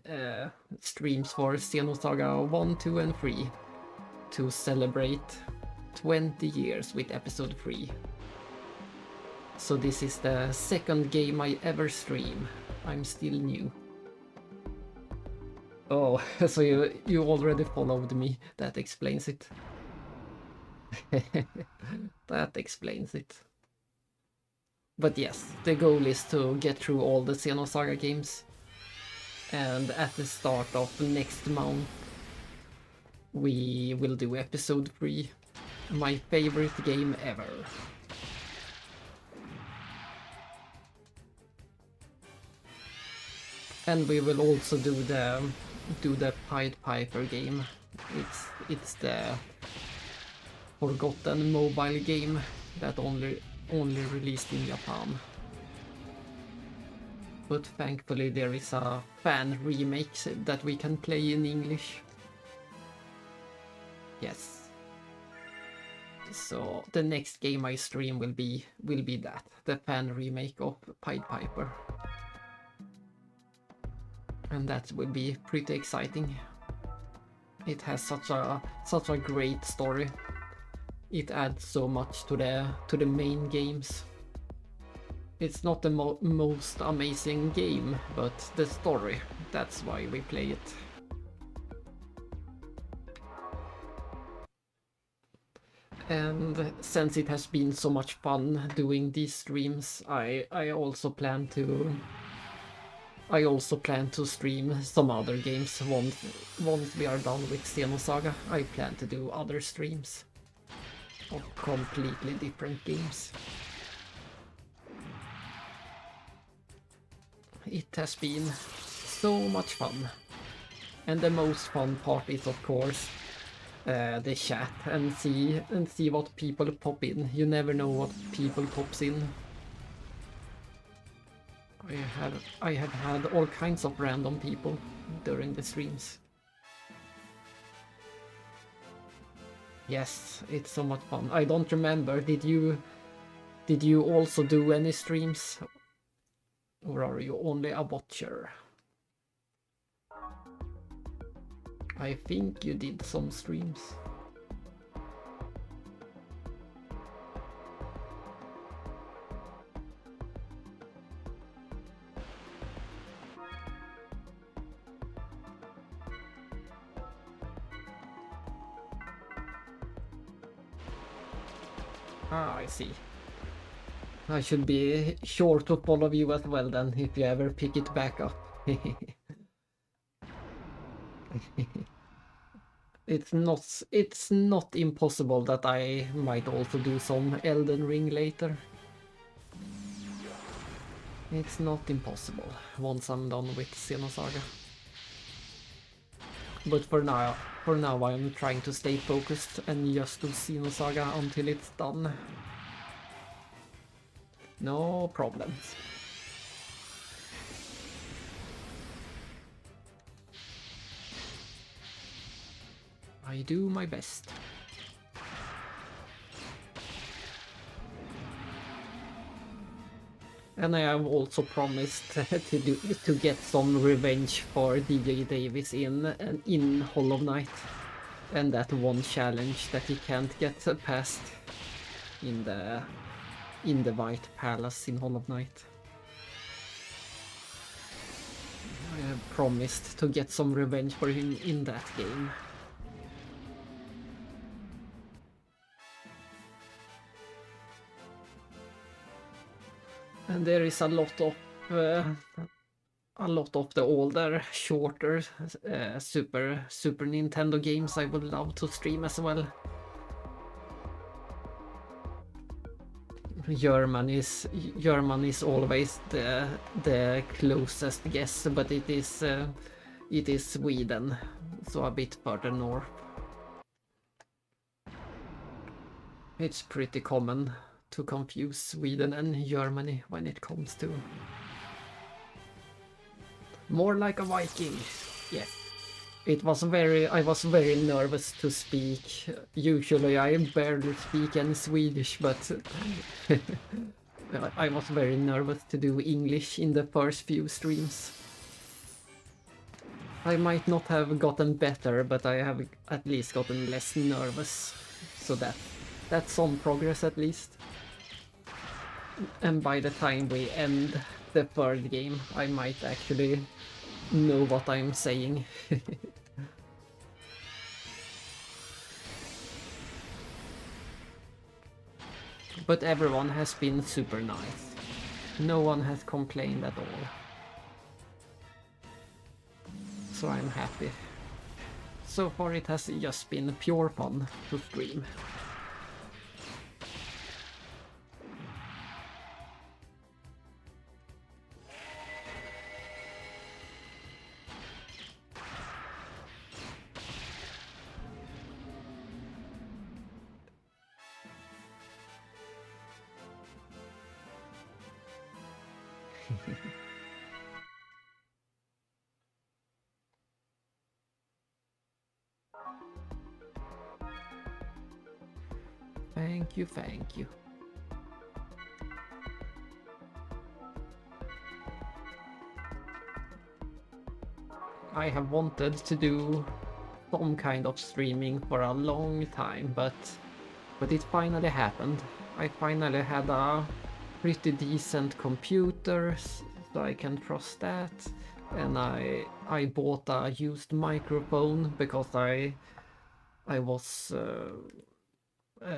streams for Xenosaga 1, 2 and 3 to celebrate 20 years with episode 3. So this is the second game I ever stream. I'm still new. Oh, so you already followed me. That explains it. That explains it. But yes, the goal is to get through all the Xenosaga games. And at the start of next month, we will do episode 3. My favorite game ever. And we will also do the Pied Piper game. It's the forgotten mobile game that only released in Japan. But thankfully there is a fan remake that we can play in English. Yes. So the next game I stream will be that, the fan remake of Pied Piper. And that will be pretty exciting. It has such a great story. It adds so much to the main games. It's not the most amazing game, but the story, that's why we play it. And since it has been so much fun doing these streams, I also plan to stream some other games once we are done with Xenosaga. I plan to do other streams of completely different games. It has been so much fun. And the most fun part is of course the chat and see what people pop in. You never know what people pops in. I have had all kinds of random people during the streams. Yes, it's so much fun. I don't remember, did you also do any streams? Or are you only a watcher? I think you did some streams. Ah, I see. I should be sure to follow you as well then, if you ever pick it back up. It's not impossible that I might also do some Elden Ring later. It's not impossible once I'm done with Xenosaga. But for now I'm trying to stay focused and just do Xenosaga until it's done. No problems. I do my best. And I have also promised to get some revenge for DJ Davis in Hollow Knight. And that one challenge that he can't get past in the White Palace in Hollow Knight. I have promised to get some revenge for him in that game. And there is a lot of the older, shorter Super Nintendo games I would love to stream as well. Germany is always the closest guess, but it is Sweden, so a bit further north. It's pretty common to confuse Sweden and Germany when it comes to more like a Viking. Yes. I was very nervous to speak. Usually I barely speak any Swedish, but I was very nervous to do English in the first few streams. I might not have gotten better, but I have at least gotten less nervous. So that's some progress at least. And by the time we end the third game, I might actually know what I'm saying. But everyone has been super nice. No one has complained at all. So I'm happy. So far it has just been pure fun to stream. Thank you. I have wanted to do some kind of streaming for a long time, but it finally happened. I finally had a pretty decent computer, so I can trust that. And I bought a used microphone because I was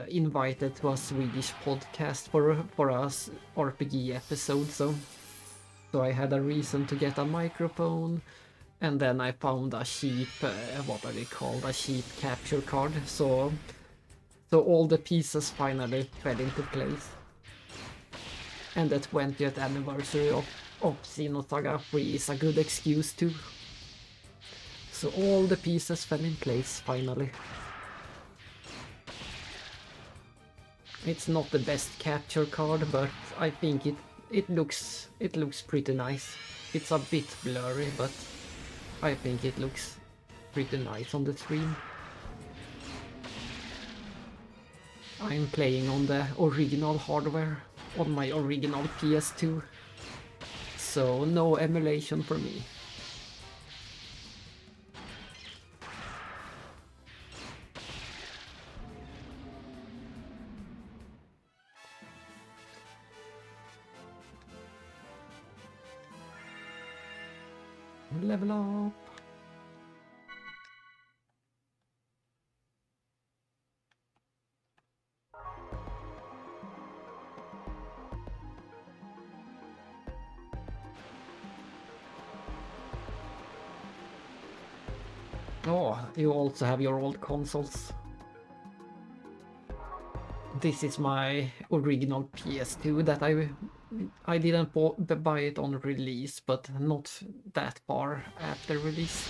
invited to a Swedish podcast for us RPG episode, so I had a reason to get a microphone, and then I found a cheap what are they called, a cheap capture card, so all the pieces finally fell into place. And the 20th anniversary of Xenosaga 3 is a good excuse too. So all the pieces fell in place finally. It's not the best capture card, but I think it looks pretty nice. It's a bit blurry, but I think it looks pretty nice on the screen. I'm playing on the original hardware, on my original PS2, so no emulation for me. Level up. Oh, you also have your old consoles. This is my original PS2 that I didn't buy it on release, but not that far after release.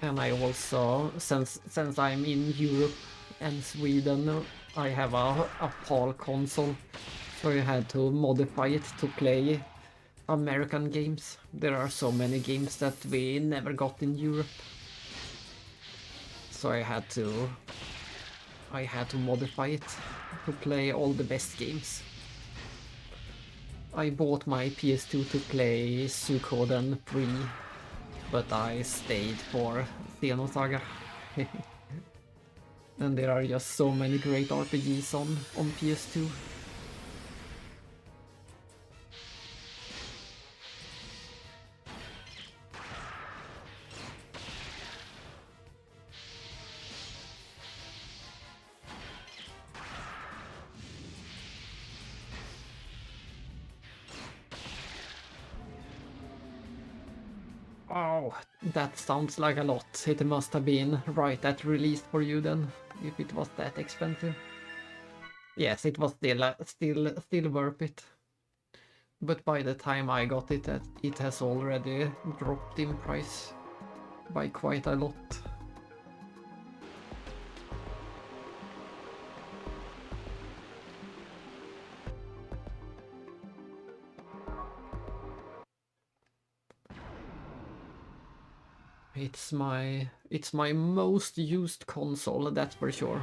And I also, since I'm in Europe and Sweden, I have a PAL console, so I had to modify it to play American games. There are so many games that we never got in Europe, so I had to modify it to play all the best games. I bought my PS2 to play Suikoden 3, but I stayed for Xenosaga. And there are just so many great RPGs on PS2. Oh, that sounds like a lot. It must have been right at release for you then, if it was that expensive. Yes, it was still worth it. But by the time I got it, it has already dropped in price by quite a lot. It's my most used console, that's for sure.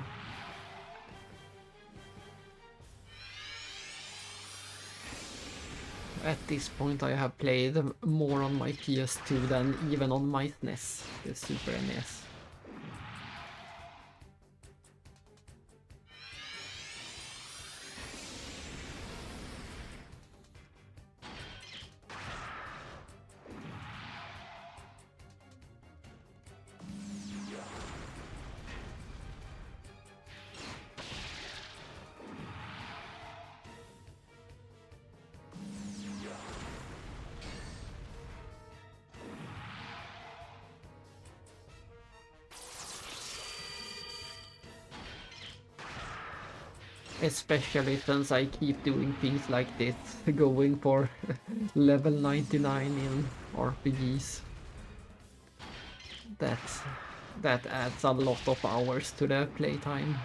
At this point I have played more on my PS2 than even on my SNES, the Super NES. Especially since I keep doing things like this, going for level 99 in RPGs. That adds a lot of hours to the playtime.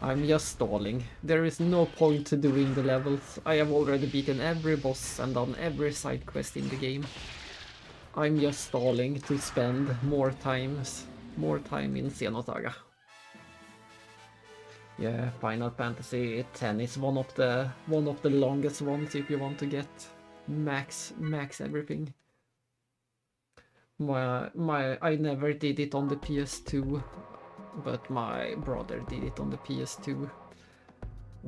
I'm just stalling. There is no point to doing the levels. I have already beaten every boss and done every side quest in the game. I'm just stalling to spend more time in Xenosaga. Yeah, Final Fantasy X is one of the longest ones if you want to get max everything. I never did it on the PS2, but my brother did it on the PS2.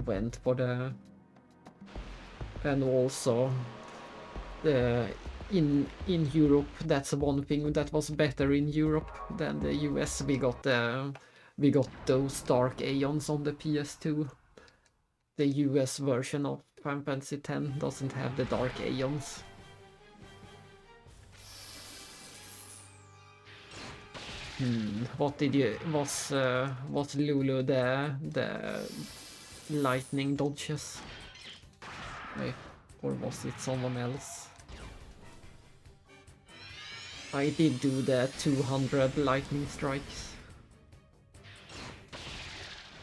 Went for the... And also in Europe, that's one thing that was better in Europe than the US. We got those Dark Aeons on the PS2. The US version of Final Fantasy X doesn't have the Dark Aeons. Was Lulu the lightning dodges? Or was it someone else? I did do the 200 lightning strikes,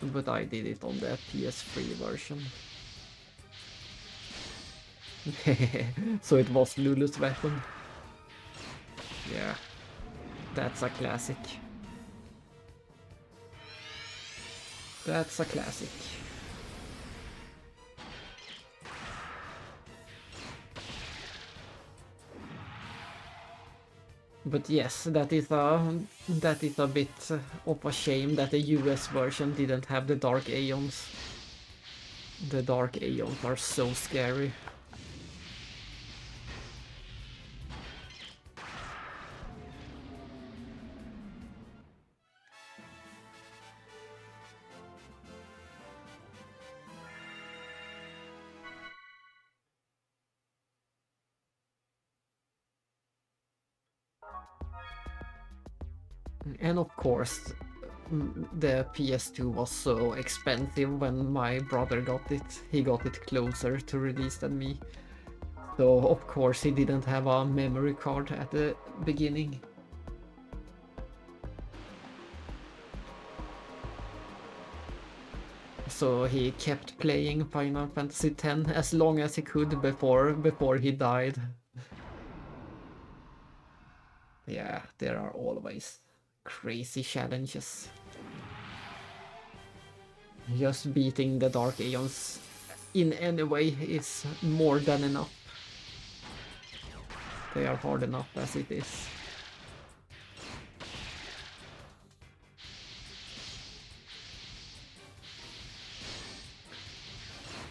but I did it on the PS3 version. So it was Lulu's weapon. Yeah, that's a classic. That's a classic. But yes, that is a bit of a shame that the US version didn't have the Dark Aeons. The Dark Aeons are so scary. And of course, the PS2 was so expensive when my brother got it. He got it closer to release than me. So of course he didn't have a memory card at the beginning. So he kept playing Final Fantasy X as long as he could before he died. Yeah, there are always crazy challenges. Just beating the Dark Aeons in any way is more than enough. They are hard enough as it is.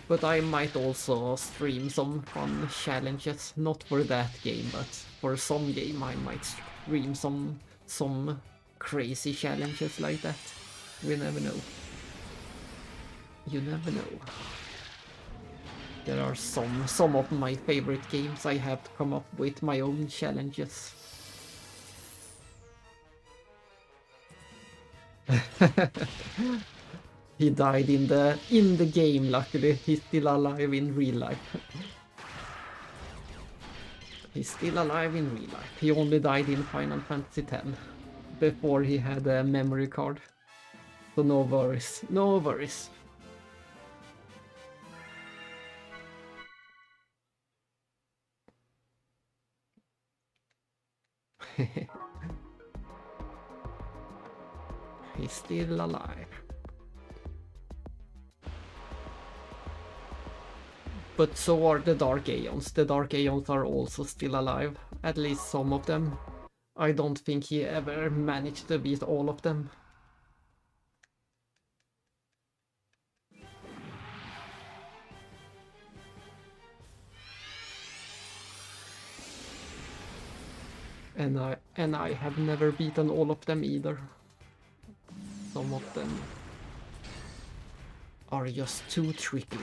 But I might also stream some fun challenges, not for that game, but for some game I might stream some crazy challenges like that. We never know. You never know. There are some of my favorite games I have to come up with my own challenges. He died in the game, luckily. He's still alive in real life. He's still alive in real life. He only died in Final Fantasy X before he had a memory card. So no worries, no worries. He's still alive. But so are the Dark Aeons. The Dark Aeons are also still alive. At least some of them. I don't think he ever managed to beat all of them. And I have never beaten all of them either. Some of them are just too tricky.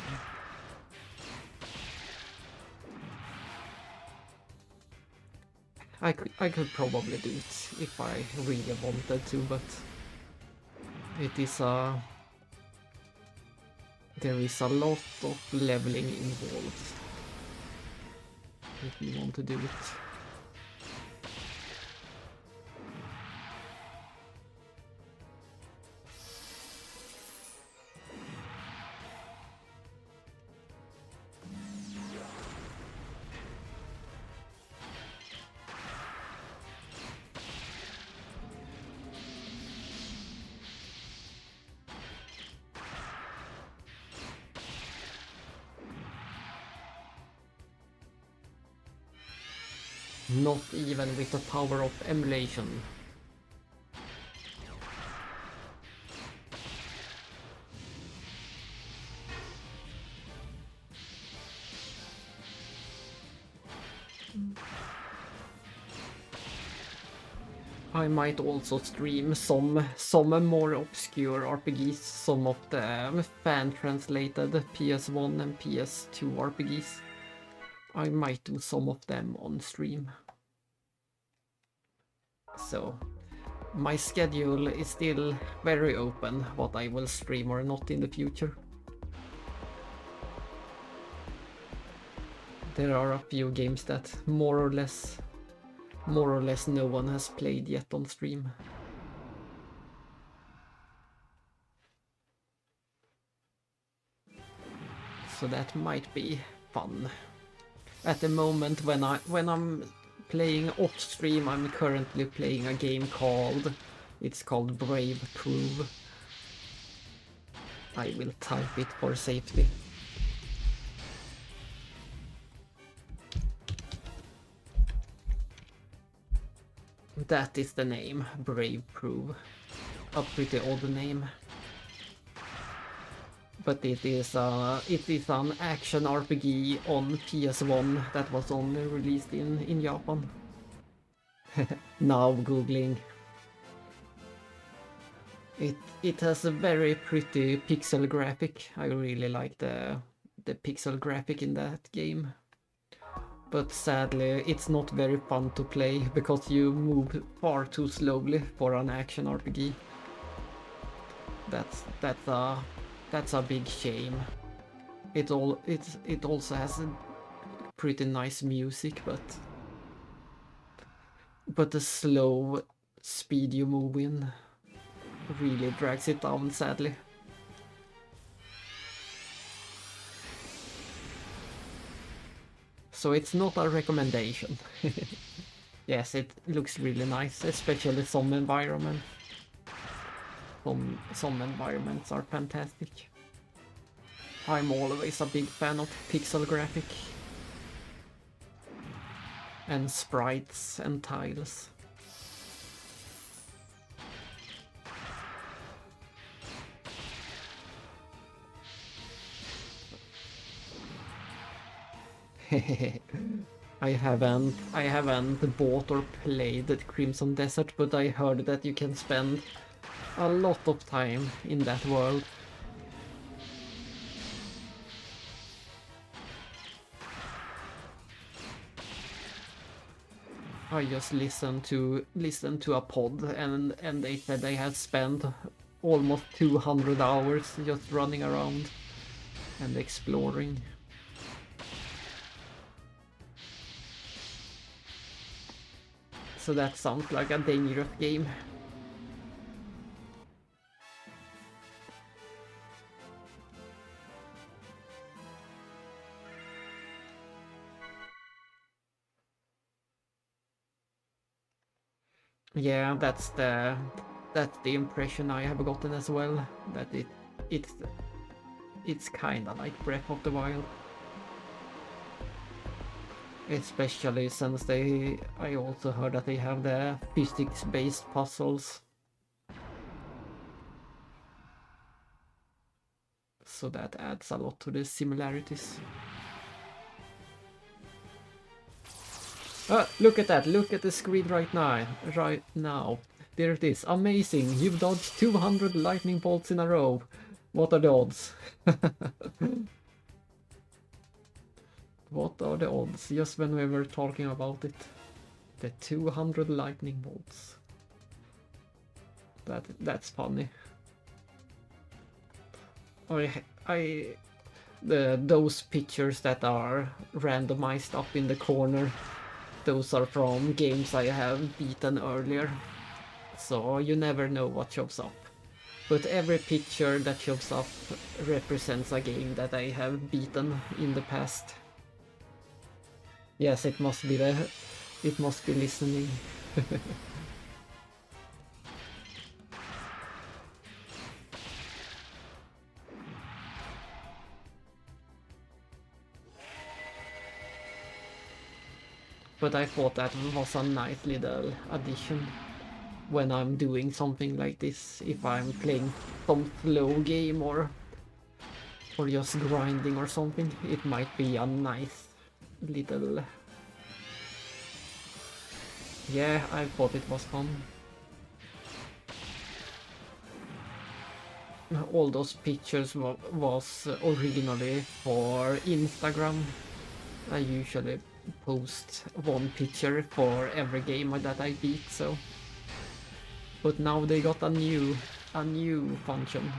I could probably do it if I really wanted to, but it is there is a lot of leveling involved if you want to do it. Not even with the power of emulation. I might also stream some more obscure RPGs, some of the fan-translated PS1 and PS2 RPGs. I might do some of them on stream. So, my schedule is still very open, what I will stream or not in the future. There are a few games that more or less no one has played yet on stream. So that might be fun. At the moment when I'm playing off stream, I'm currently playing a game called Brave Prove. I will type it for safety. That is the name, Brave Prove. A pretty odd name. But it is an action RPG on PS1 that was only released in Japan. Now googling. It has a very pretty pixel graphic. I really like the pixel graphic in that game. But sadly, it's not very fun to play because you move far too slowly for an action RPG. That's a big shame. It also has a pretty nice music, but the slow speed you move in really drags it down, sadly. So it's not a recommendation. Yes, it looks really nice, especially some environments. Some environments are fantastic. I'm always a big fan of pixel graphic. And sprites and tiles. I haven't bought or played the Crimson Desert, but I heard that you can spend a lot of time in that world. I just listened to a pod and they said they had spent almost 200 hours just running around and exploring. So that sounds like a dangerous game. Yeah, that's the impression I have gotten as well. That it's kinda like Breath of the Wild. Especially since I also heard that they have the physics-based puzzles. So that adds a lot to the similarities. Look at that, look at the screen right now. There it is, amazing, you've dodged 200 lightning bolts in a row. What are the odds? What are the odds? Just when we were talking about it. The 200 lightning bolts. That's funny. Those pictures that are randomized up in the corner, those are from games I have beaten earlier. So you never know what shows up. But every picture that shows up represents a game that I have beaten in the past. Yes, it must be listening. But I thought that was a nice little addition when I'm doing something like this. If I'm playing some slow game or just grinding or something, it might be a nice little... Yeah, I thought it was fun. All those pictures was originally for Instagram. I usually post one picture for every game that I beat, so... But now they got a new function.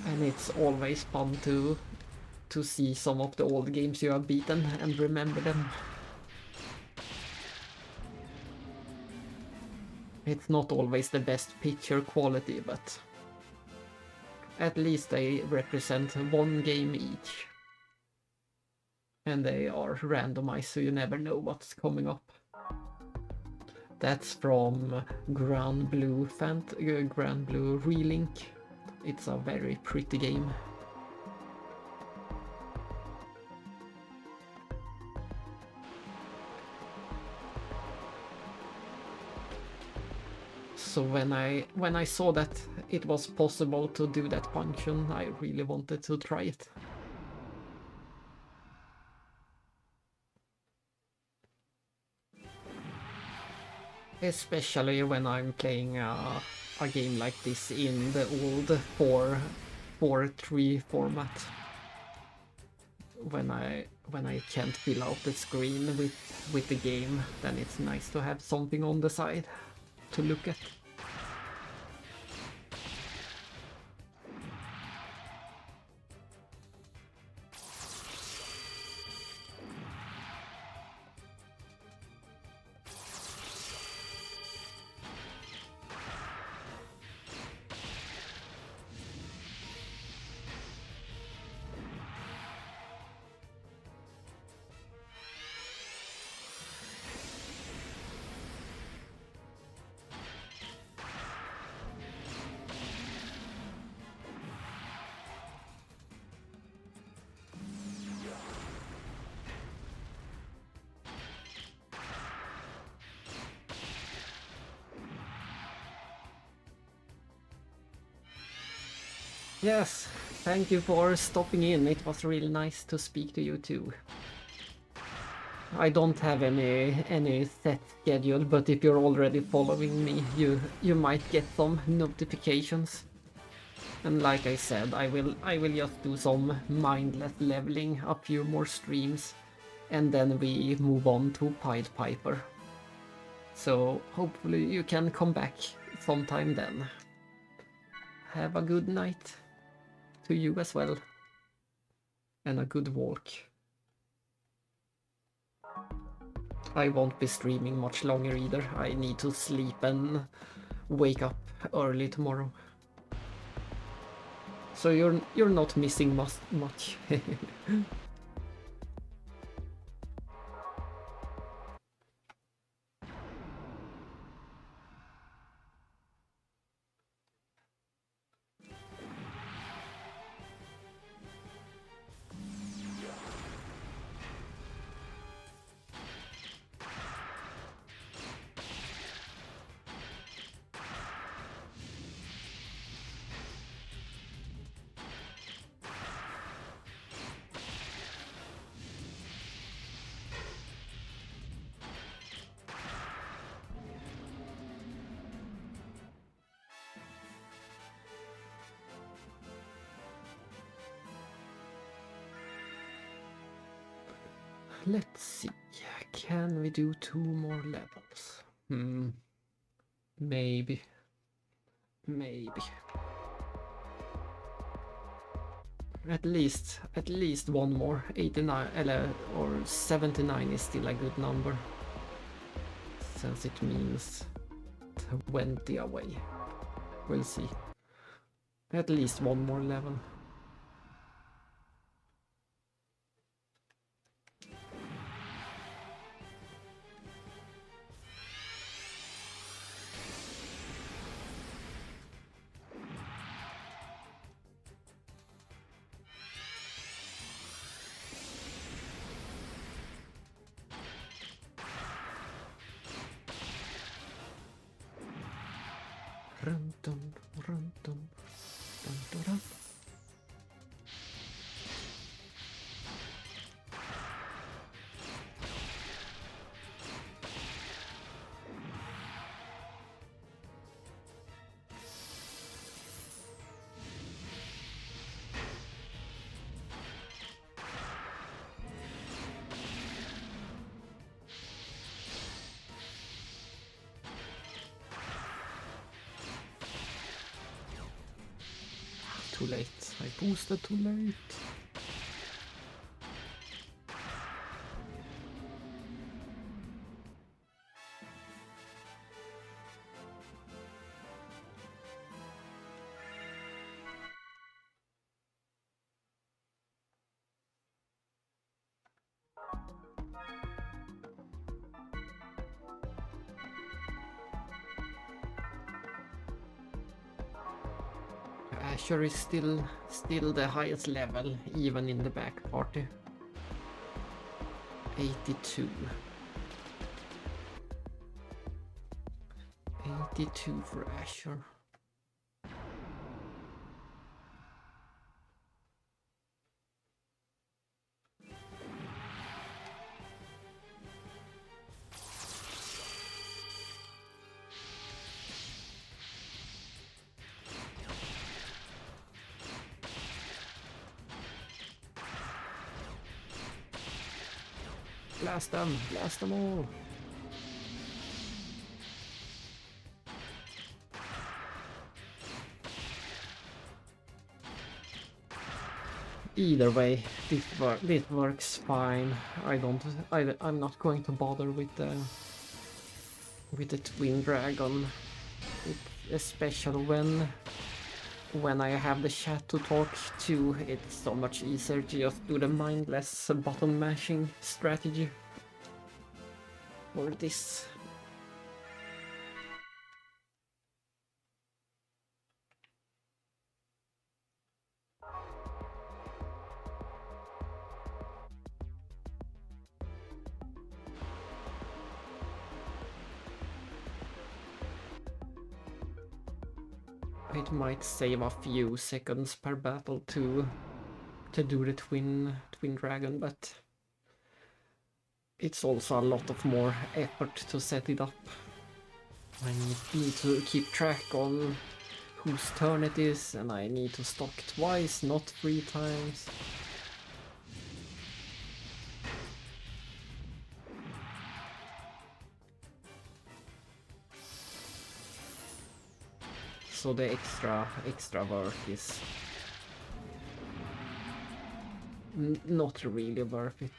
And it's always fun to see some of the old games you have beaten and remember them. It's not always the best picture quality, but at least they represent one game each. And they are randomized, so you never know what's coming up. That's from Grand Blue Relink. It's a very pretty game. So when I saw that it was possible to do that function, I really wanted to try it. Especially when I'm playing a game like this in the old 4-3 format. When I can't fill out the screen with the game, then it's nice to have something on the side to look at. Yes, thank you for stopping in. It was really nice to speak to you too. I don't have any set schedule, but if you're already following me, you might get some notifications. And like I said, I will just do some mindless leveling, a few more streams, and then we move on to Pied Piper. So hopefully you can come back sometime then. Have a good night to you as well, and a good walk. I won't be streaming much longer either. I need to sleep and wake up early tomorrow. So you're not missing much. Let's see, can we do 2 more levels? Maybe. At least one more. 89 or 79 is still a good number, since it means 20 away. We'll see. At least one more level. Run, dun, run, dun, dun, dun, dun. Too late. I boosted too late. Asher is still the highest level, even in the back party. 82. 82 for Asher. Blast them all. Either way, this works fine. I'm not going to bother with the twin dragon, especially when I have the chat to talk to. It's so much easier to just do the mindless button mashing strategy for this. It might save a few seconds per battle to do the twin dragon, but it's also a lot of more effort to set it up. I need to keep track on whose turn it is, and I need to stock twice, not 3 times. So the extra work is not really worth it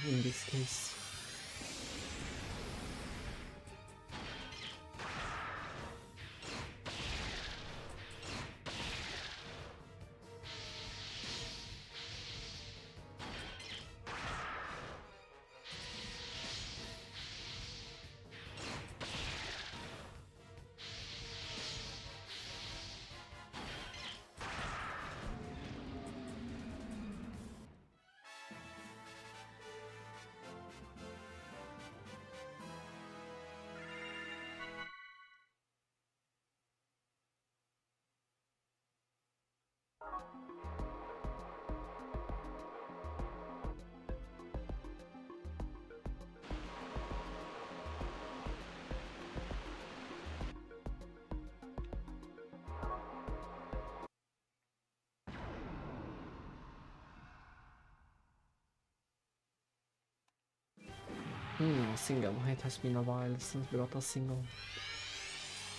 in this case. Single. It has been a while since we got a single.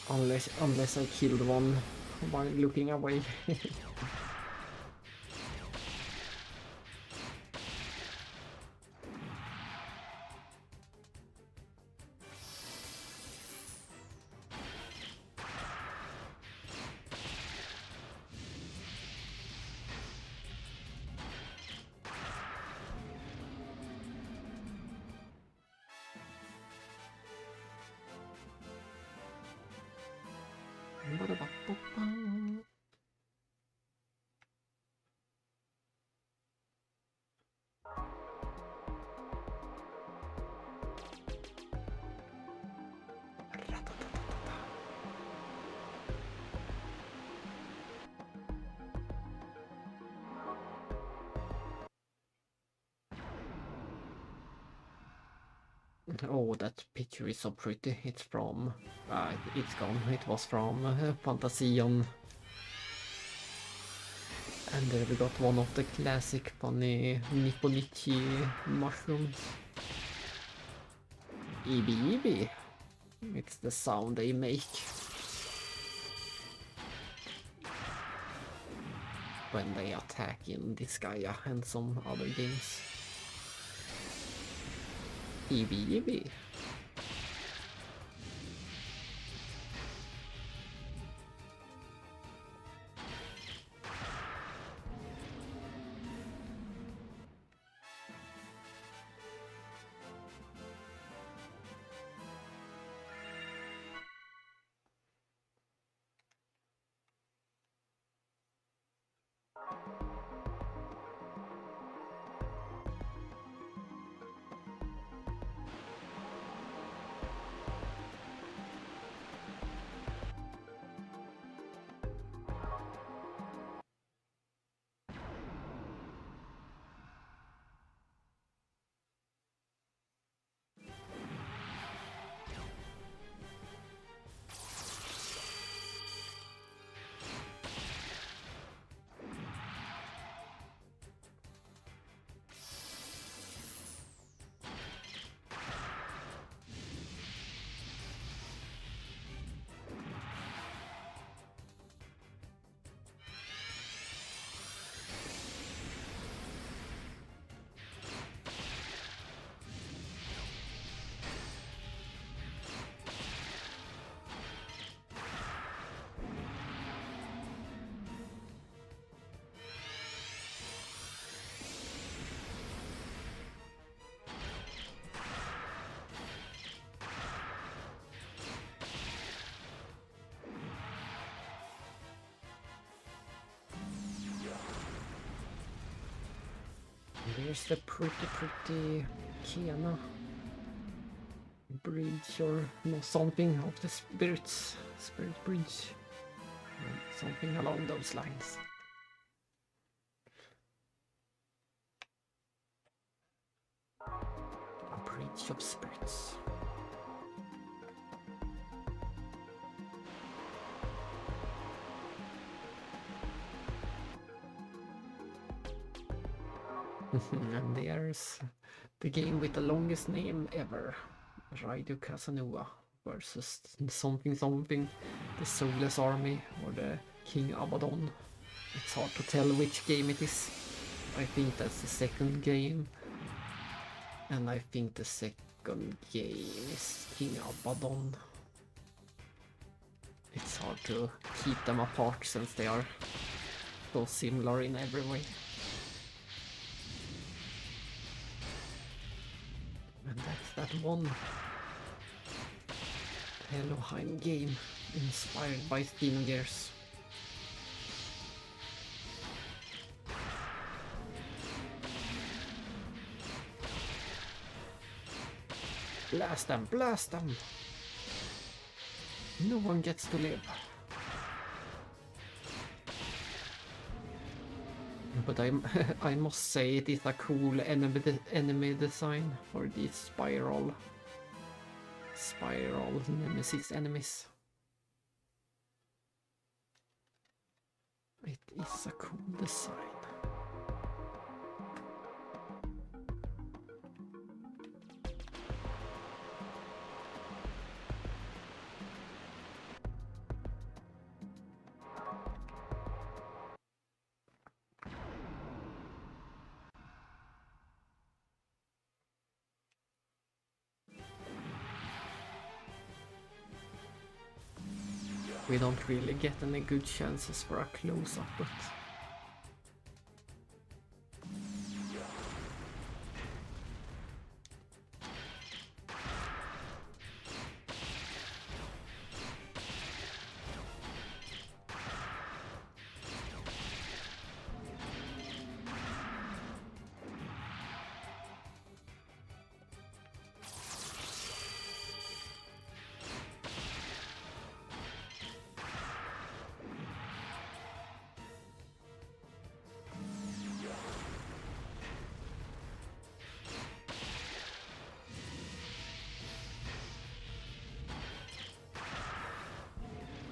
Unless I killed one while looking away. Oh, that picture is so pretty. It's from... it's gone. It was from Fantasion. And there we got one of the classic funny Nipponichi mushrooms. Ebi. It's the sound they make when they attack in Disgaea and some other games. Ebi. There's the pretty Kena bridge or no, something of the spirits, spirit bridge, or something along those lines. A bridge of spirits. And there's the game with the longest name ever, Xenosaga II versus something, the Soulless Army or the King Abaddon. It's hard to tell which game it is. I think that's the second game, and I think the second game is King Abaddon. It's hard to keep them apart since they are so similar in every way. And that's that one Helheim game inspired by Xenogears. Blast them, blast them! No one gets to live. But I must say it is a cool enemy design for these spiral nemesis enemies. It is a cool design. We don't really get any good chances for a close-up, but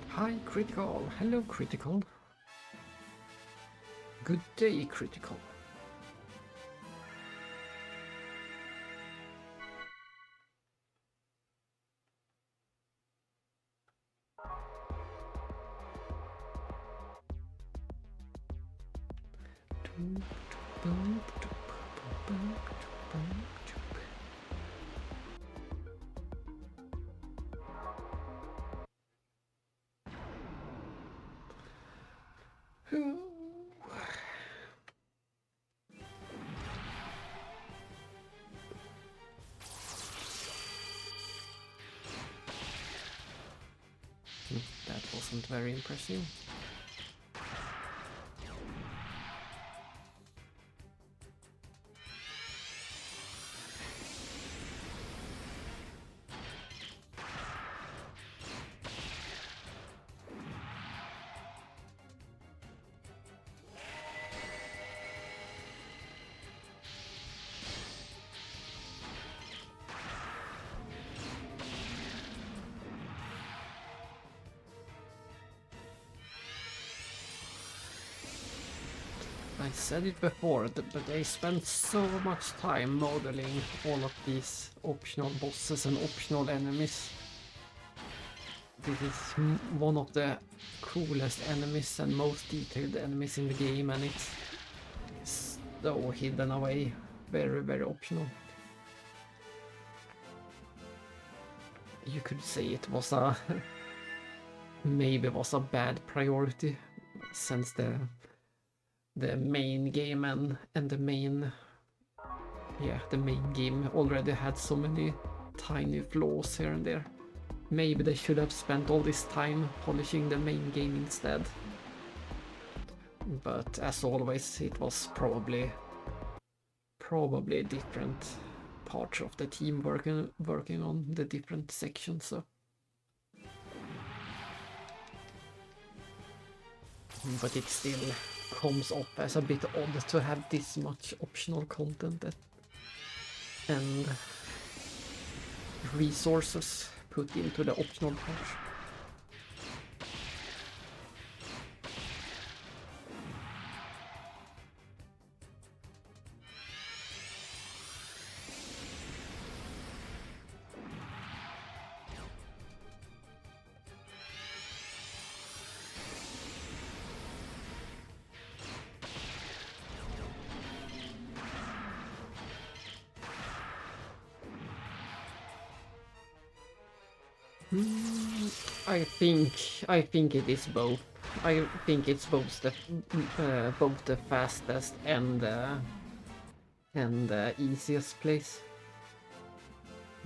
hi, Critical. Hello, Critical. Good day, Critical. That wasn't very impressive. I said it before, but they spent so much time modeling all of these optional bosses and optional enemies. This is one of the coolest enemies and most detailed enemies in the game, and it's so hidden away. Very, very optional. You could say it was a maybe was a bad priority, since the main game and the main game already had so many tiny flaws here and there. Maybe they should have spent all this time polishing the main game instead. But as always, it was probably probably different parts of the team working on the different sections, so. But it still comes off as a bit odd to have this much optional content and resources put into the optional parts. I think it is both. I think it's both the fastest and the easiest place.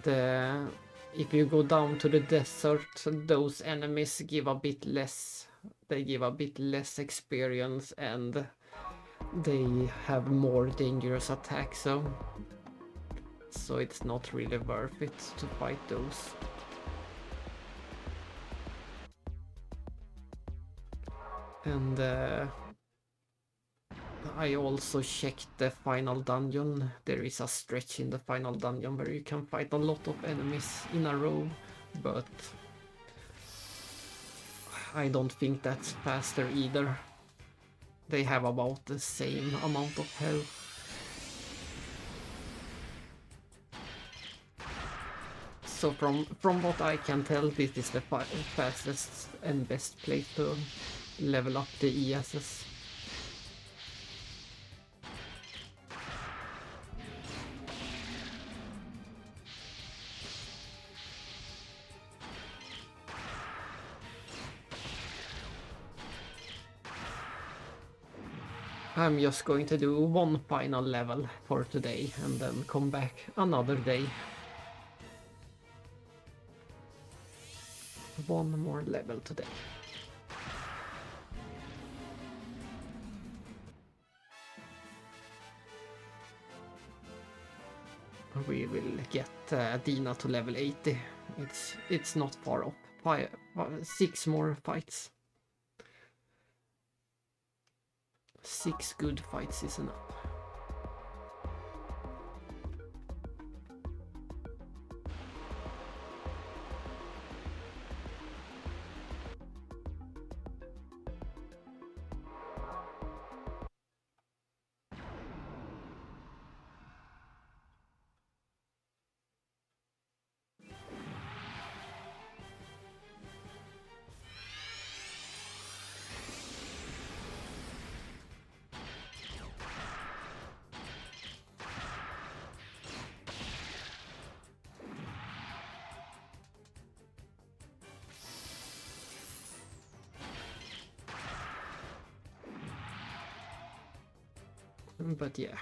If you go down to the desert, those enemies give a bit less. They give a bit less experience and they have more dangerous attacks, so it's not really worth it to fight those. And I also checked the final dungeon. There is a stretch in the final dungeon where you can fight a lot of enemies in a row, but I don't think that's faster either. They have about the same amount of health. So from what I can tell, this is the fastest and best place to level up the ESs. I'm just going to do one final level for today and then come back another day. One more level today. We will get Dina to level 80. It's not far off. 6 more fights. 6 good fights is enough. But yeah,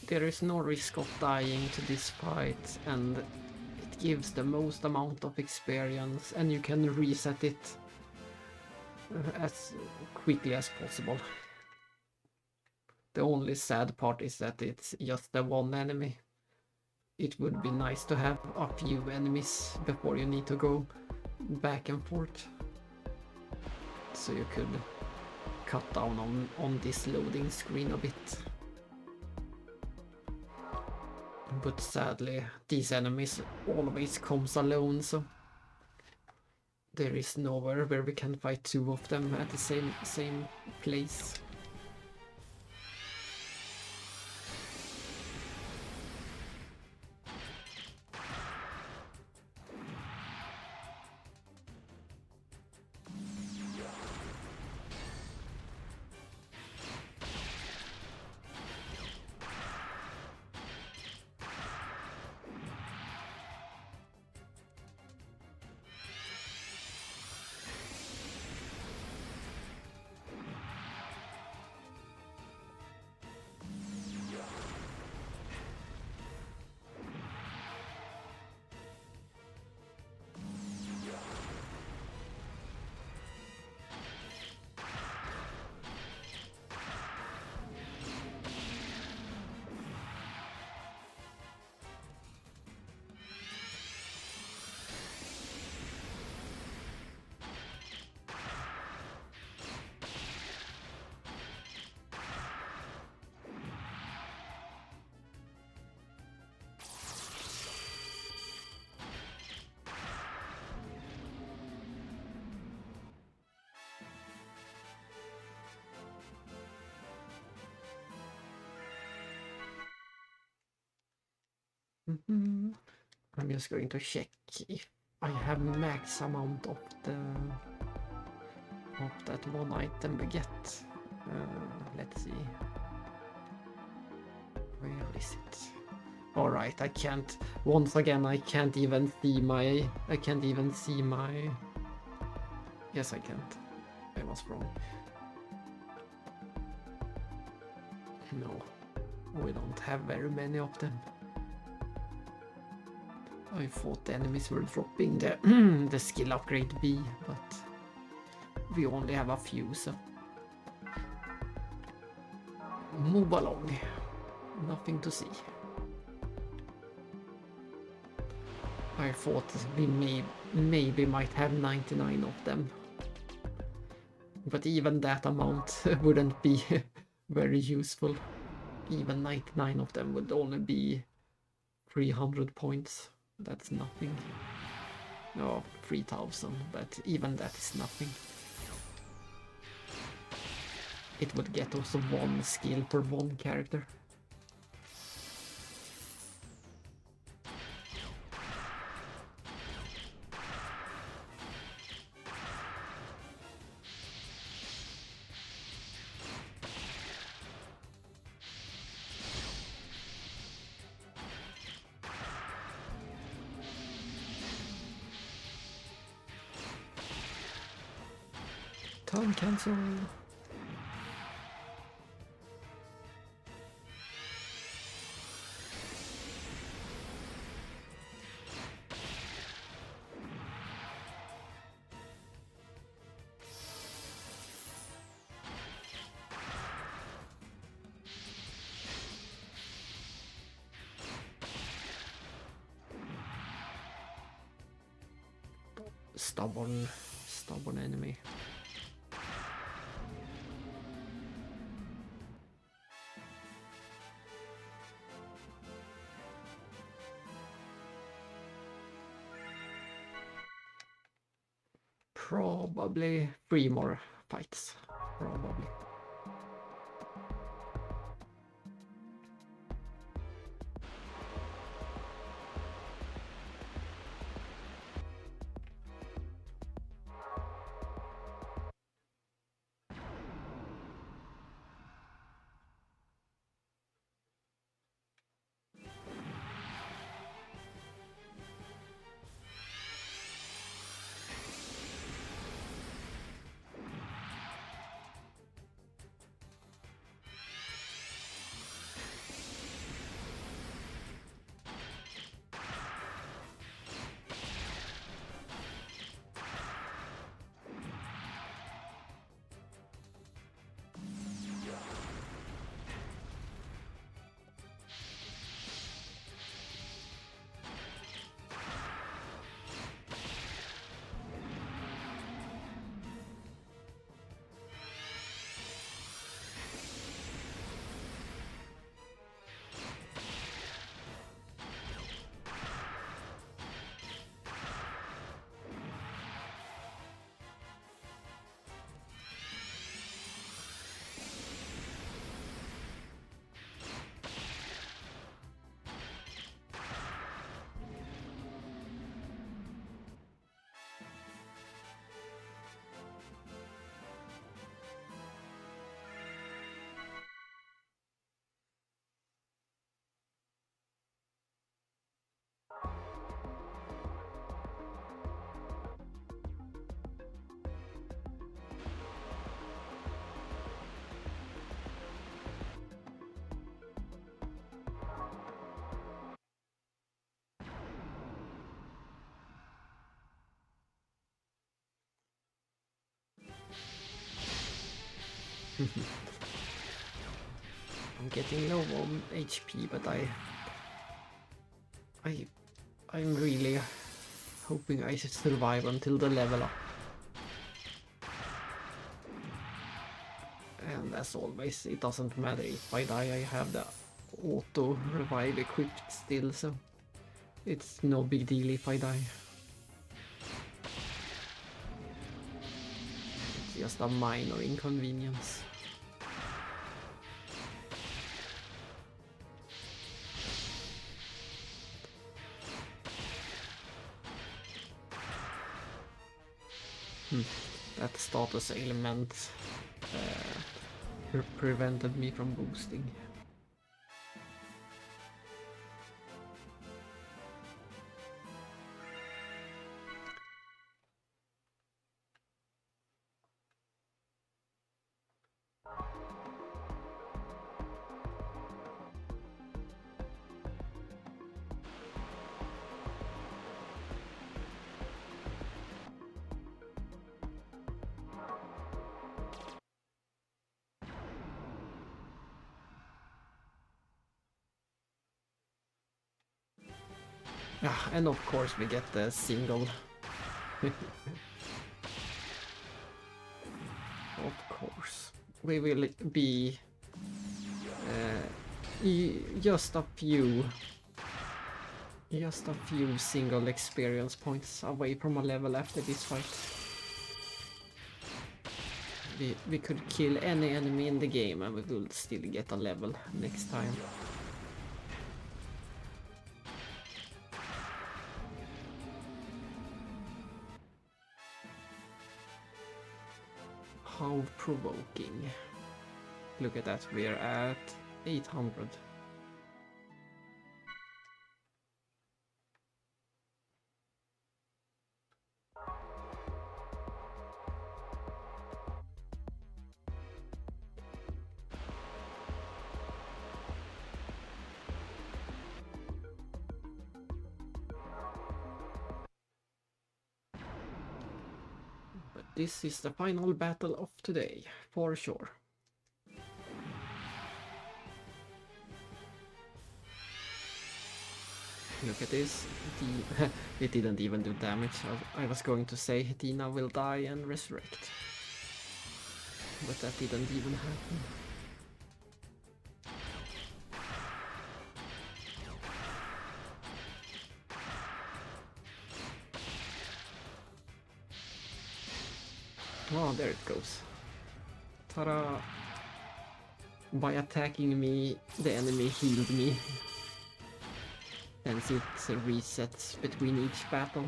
there is no risk of dying to this fight, and it gives the most amount of experience, and you can reset it as quickly as possible. The only sad part is that it's just the one enemy. It would be nice to have a few enemies before you need to go back and forth, so you could cut down on this loading screen a bit. But sadly, these enemies always comes alone, so there is nowhere where we can fight 2 of them at the same place. I'm just going to check if I have max amount of that one item we get. Let's see. Where is it? Alright, I can't. Once again, I can't even see my. Yes, I can't. I was wrong. No, we don't have very many of them. I thought the enemies were dropping the the skill upgrade B, but we only have a few, so move along. Nothing to see. I thought we maybe might have 99 of them, but even that amount wouldn't be very useful. Even 99 of them would only be 300 points. That's nothing. No, 3000, but even that is nothing. It would get us one skill per one character. Turn cancel. Stubborn enemy. Probably 3 more fights. Probably. I'm getting low on HP, but I'm really hoping I should survive until the level up. And as always, it doesn't matter if I die, I have the auto revive equipped still, so it's no big deal if I die. It's just a minor inconvenience. That status ailment prevented me from boosting. And of course we get the single. Of course. We will be just a few single experience points away from a level after this fight. We could kill any enemy in the game and we will still get a level next time. How provoking. Look at that, we're at 800. But this is the final battle of today, for sure. Look at this. It didn't even do damage. I was going to say Dina will die and resurrect. But that didn't even happen. Oh, there it goes. Ta-da! By attacking me, the enemy healed me. Hence it resets between each battle.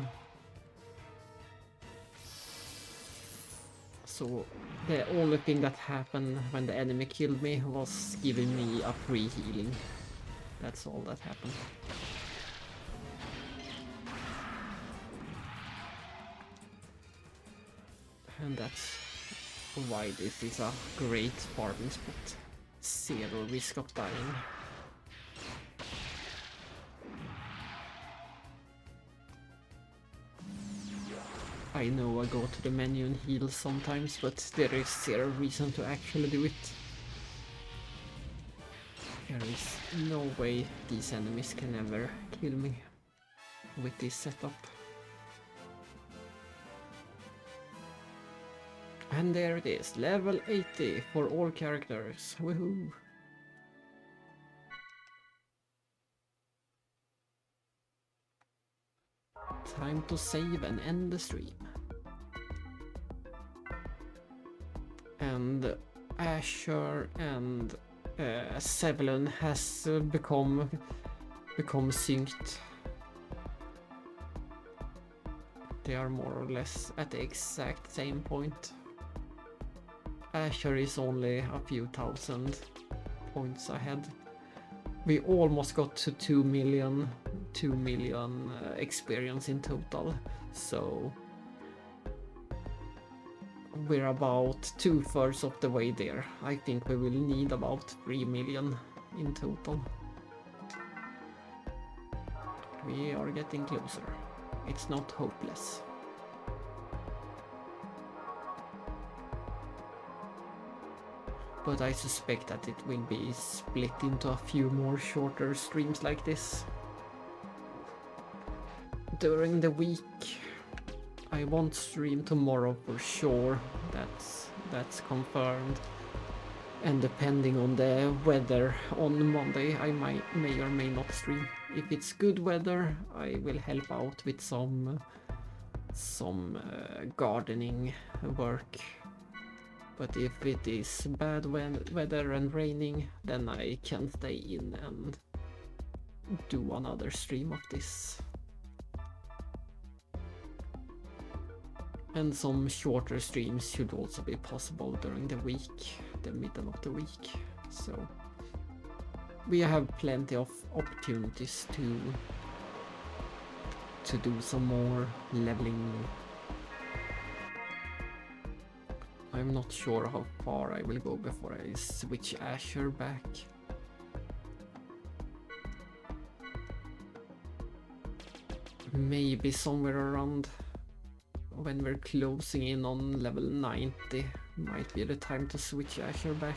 So the only thing that happened when the enemy killed me was giving me a free healing. That's all that happened. And that's why this is a great farming spot. Zero risk of dying. I know I go to the menu and heal sometimes, but there is zero reason to actually do it. There is no way these enemies can ever kill me with this setup. And there it is, level 80 for all characters. Woohoo! Time to save and end the stream. And Asher and Sevlin has become synced. They are more or less at the exact same point. Asher is only a few thousand points ahead. We almost got to 2 million experience in total, so we're about 2/3 of the way there. I think we will need about 3 million in total. We are getting closer. It's not hopeless. But I suspect that it will be split into a few more shorter streams like this during the week. I won't stream tomorrow for sure, that's confirmed. And depending on the weather on Monday, I may or may not stream. If it's good weather, I will help out with some gardening work. But if it is bad weather and raining, then I can stay in and do another stream of this. And some shorter streams should also be possible during the week, the middle of the week. So we have plenty of opportunities to do some more leveling. I'm not sure how far I will go before I switch Azure back. Maybe somewhere around when we're closing in on level 90 might be the time to switch Azure back.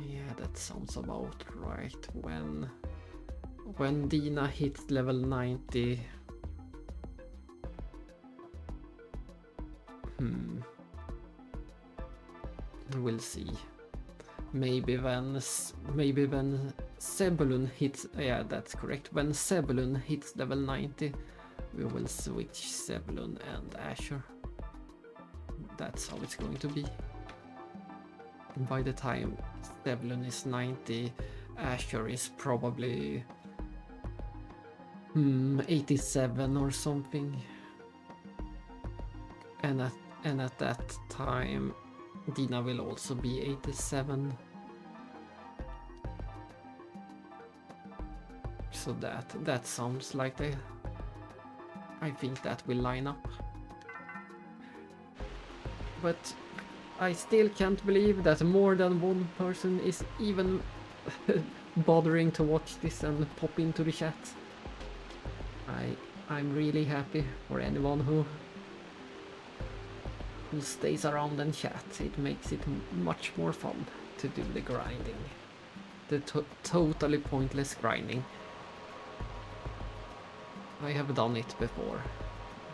Yeah, that sounds about right. When Dina hits level 90. We'll see. Maybe when Sebulun hits, yeah, that's correct. When Sebulun hits level 90, we will switch Sebulun and Azure. That's how it's going to be. By the time Sebulun is 90, Azure is probably 87 or something. And at that time, Dina will also be 87. So that sounds like I think that will line up. But I still can't believe that more than one person is even bothering to watch this and pop into the chat. I'm really happy for anyone who stays around and chat. It makes it much more fun to do the grinding. The totally pointless grinding. I have done it before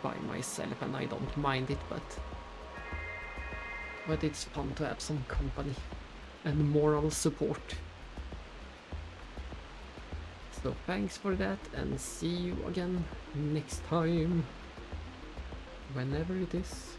by myself and I don't mind it, but it's fun to have some company and moral support. So thanks for that and see you again next time, whenever it is.